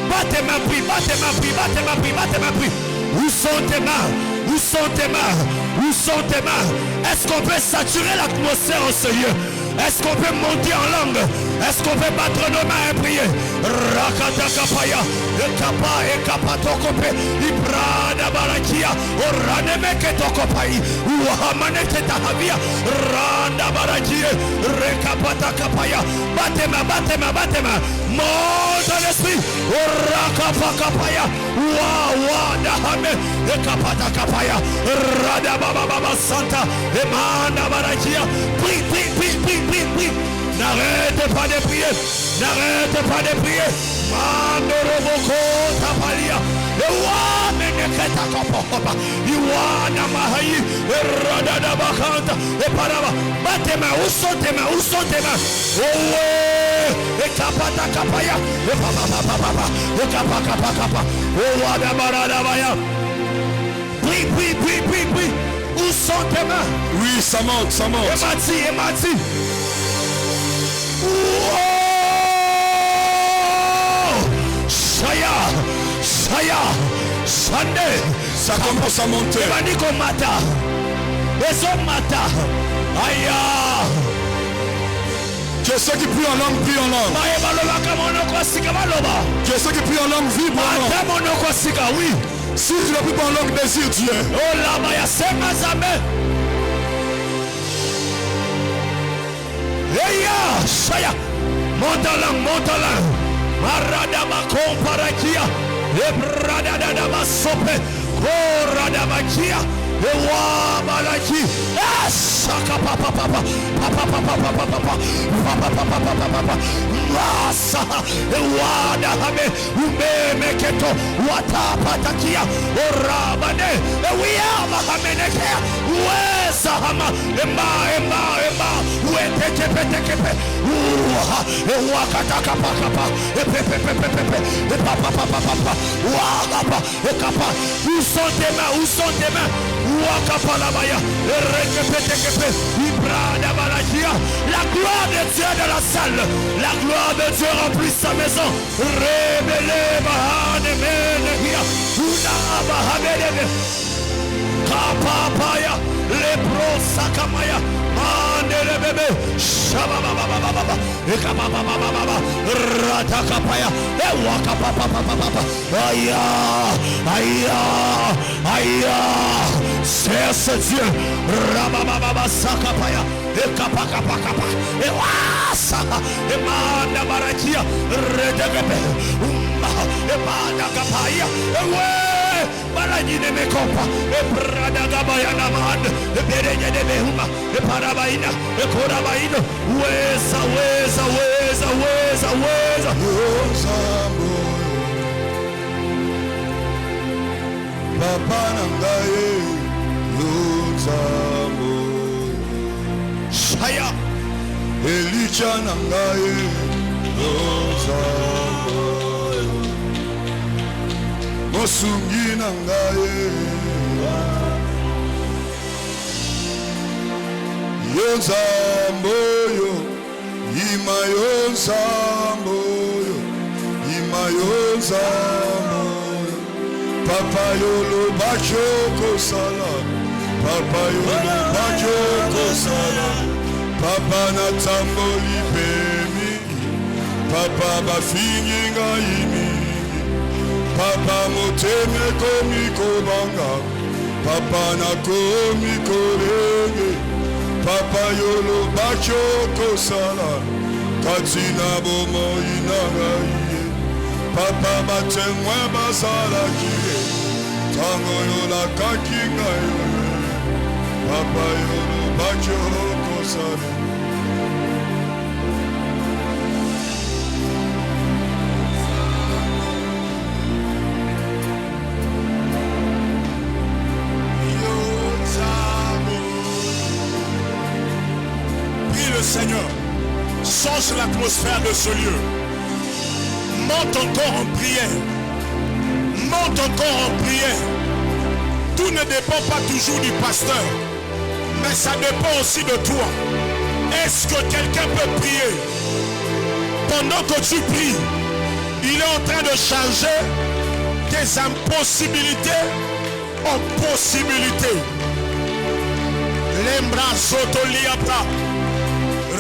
Batte ma pri, batte ma pri, batte ma pri, batte ma pri. Où sont tes mains? Où sont tes mains? Où sont tes mains? Est-ce qu'on peut saturer l'atmosphère en ce lieu? Est-ce qu'on peut monter en langue? Est-ce qu'on peut battre nos mains et prier? Rakata kapaya, ekapa, ekapa tokope, ibrada barakia, oranemeke tokopai, uamaneke tahavia, randa barakie, rekapata kapaya, batema, batema, batema, monte l'esprit, orakapa kapaya, wa, dahame, ekapata kapaya, rada baba baba santa, emanda barakia, prie, prie, prie, prie, prie, prie. N'arrête pas de prier. N'arrête pas de prier. Mandoroboko tapalia. Ewa meneketa kopokopa. Iwa namahayi. Eradada bakanta. Eparaba. Batema. Où sont tes mains? Où sont tes mains? Owe. Ekapata kapaya. Epapapapapa. Ekapakapakapa. Owa dabarada baya. Prie, prie, prie, prie, prie. Où sont tes mains? Oui, ça monte, ça monte. Emati. Saya, Sande, Ça commence à monter. Emaniko mata, Ezo mata, Aya. Que ceux qui prient en langue, prient en langue. Que ceux qui prient en langue, vibrent en langue. Oui. Si tu ne pries pas en langue, désire Dieu. Oh là, Maya, c'est ma zame. Eya, Saya, montalan. Maradama komparakia, Ebradadama sope, Koradamakia, Ewa malaki, Saka papa, Masa, Ewa dahame, Umemeketo, Watapatakia, Orabane, Ewia mahamenekea, Wesahama, Emma, Wetekepe, Ewa katakapakapa, où sont tes mains? Où sont tes mains? La gloire de Dieu dans la salle. La gloire de Dieu remplit sa maison. Kapapaya, lepro sakamaya, mandele bebe, shabababababa, ekababababa, ratakapaya, ewakapapapapapa, aya, c'est ce Dieu, rabababa sakapaya, ekapakapakapa, ewasa, emanda barakia, redegebe, emanda kapaya, ewe. Barajine mekopa, ebrada gabayana man, ebereje de behuma, eparabaina, ekorabaino, weza. Papa nangaye, Luzamo. Shaya, Elijah nangaye, Luzamo. Mosungi nangaye, Yonzamboyo, Imayonzamboyo, Papa yolo bachoko sala, Papa yolo bachoko sala, Papa natamboli bemi, Papa bafingi ngaimi, Papa moteme komi kobanga, Papa nakomi korege, Papa yolo bachoko sala, Katina bomo inagaye, Papa batemwe basala kiye, Tango yola kakinga yoye, Papa yolo bachoko sala. Yonzamo. l'atmosphère de ce lieu. Monte encore en prière. Monte encore en prière. Tout ne dépend pas toujours du pasteur, mais ça dépend aussi de toi. Est-ce que quelqu'un peut prier? Pendant que tu pries, il est en train de changer tes impossibilités en possibilités. Lembra soto liabra.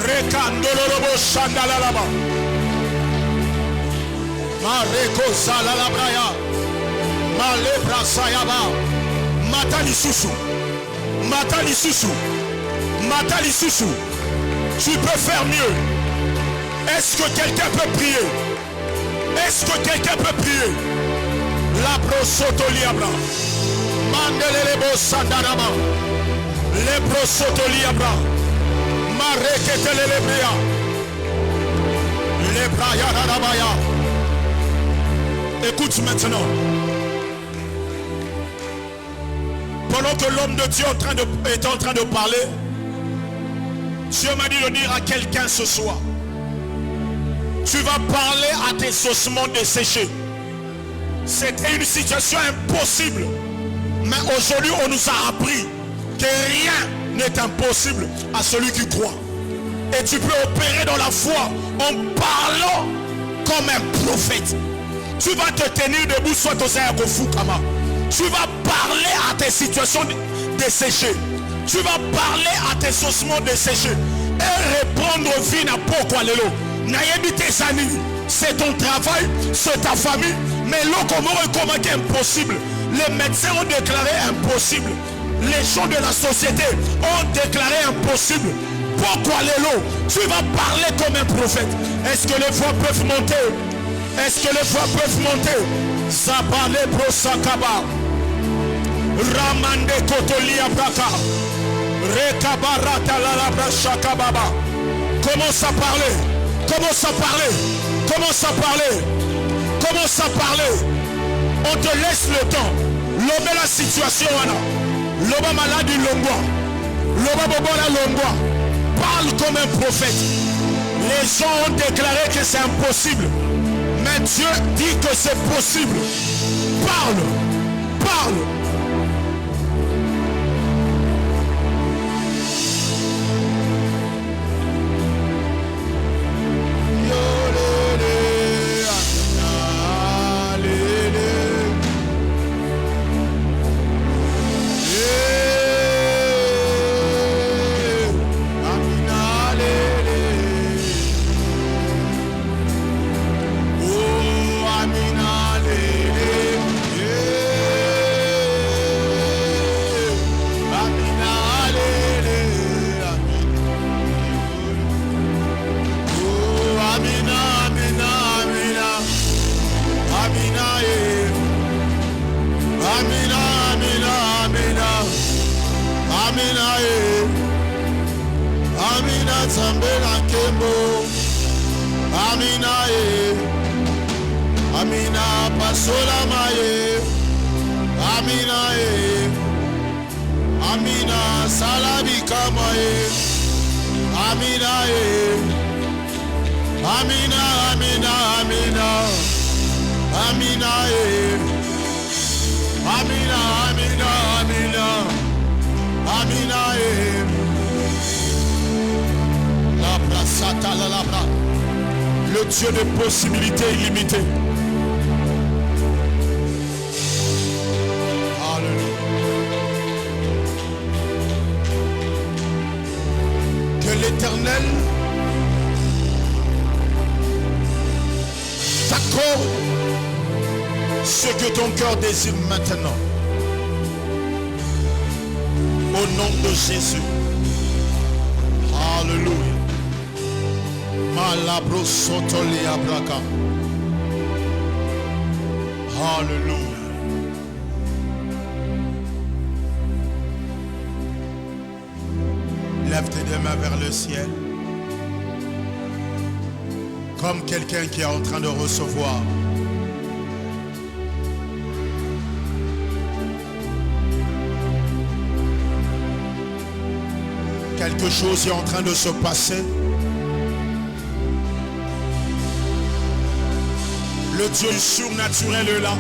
Rekandolorobo shandalalaba. Mareko salalabraya. Malebra sayaba. Matali susu. Matali susu. Matali susu. Tu peux faire mieux. Est-ce que quelqu'un peut prier? Est-ce que quelqu'un peut prier? La prosotoliabra. Mandelelebo sandarama. Le prosotoliabra. Mareketelelebria. Le braya. Écoute maintenant. Pendant que l'homme de Dieu est en train de parler, Dieu m'a dit de dire à quelqu'un ce soir, tu vas parler à tes ossements desséchés. C'était une situation impossible. Mais aujourd'hui, on nous a appris que rien n'est impossible à celui qui croit. Et tu peux opérer dans la foi en parlant comme un prophète. Tu vas te tenir debout, soit au Zayakofukama. Tu vas parler à tes situations desséchées. Tu vas parler à tes ossements desséchés. Et reprendre vie na pourquoi lelo. C'est ton travail, c'est ta famille. Mais l'okomo est comme impossible. Les médecins ont déclaré impossible. Les gens de la société ont déclaré impossible. Pourquoi lelo? Tu vas parler comme un prophète. Est-ce que les voix peuvent monter? Est-ce que les voix peuvent monter? Zabale brosakaba. Ramande kotolia braka. Rekabarata la brashakababa. Commence à parler. Commence à parler. Commence à parler. Commence à parler. On te laisse le temps. Loba la situation. Loba malade du longwa. Loba bobola longwa. Parle comme un prophète. Les gens ont déclaré que c'est impossible. Mais Dieu dit que c'est possible. Parle. Parle. Le Dieu de possibilités illimitées. Alléluia. Que l'Éternel t'accorde ce que ton cœur désire maintenant. Au nom de Jésus. Alléluia. Malabro sotoli abraka. Alléluia. Lève tes deux mains vers le ciel. Comme quelqu'un qui est en train de recevoir. Quelque chose est en train de se passer. Le Dieu du surnaturel est là.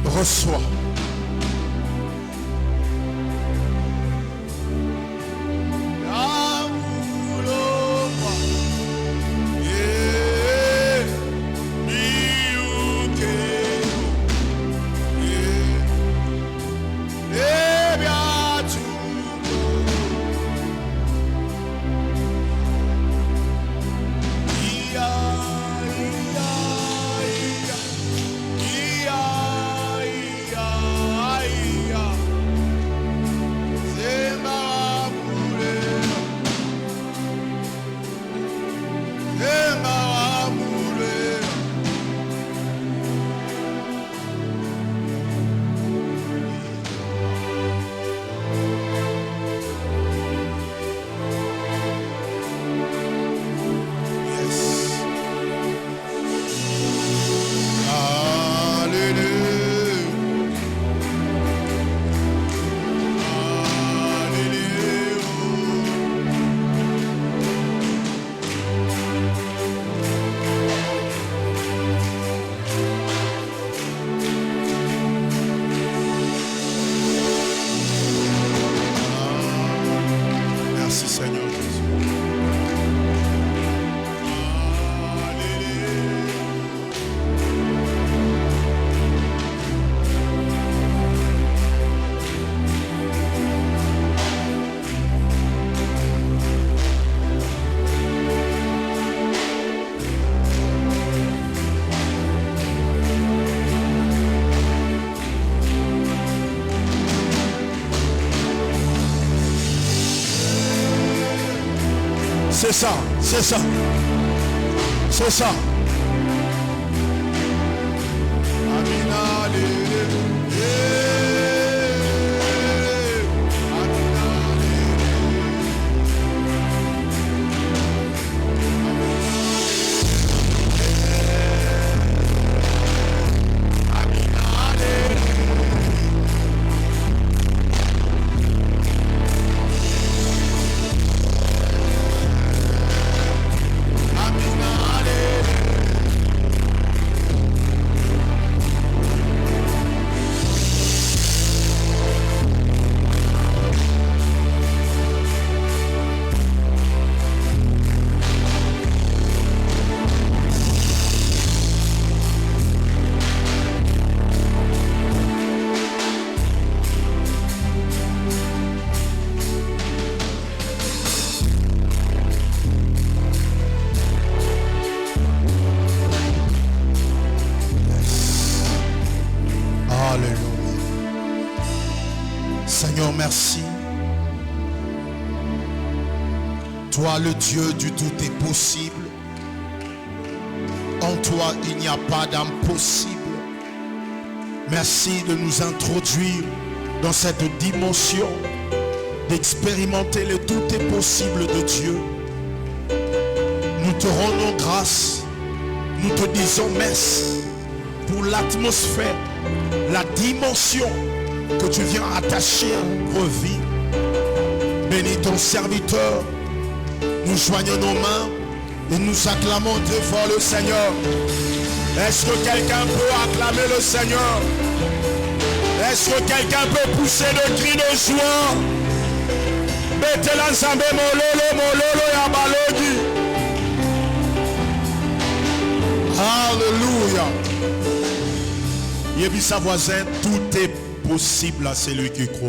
Reçois. C'est ça, c'est ça, c'est ça. Seigneur, merci. Toi, le Dieu du tout est possible. En toi, il n'y a pas d'impossible. Merci de nous introduire dans cette dimension, d'expérimenter le tout est possible de Dieu. Nous te rendons grâce. Nous te disons merci pour l'atmosphère, la dimension que tu viens attacher à notre vie. Bénis ton serviteur. Nous joignons nos mains et nous acclamons devant le Seigneur. Est-ce que quelqu'un peut acclamer le Seigneur? Est-ce que quelqu'un peut pousser le cri de joie? Betelanzambe mololo mololo ya balogi. Alléluia. Yébisa voisin, tout est possible à celui qui croit.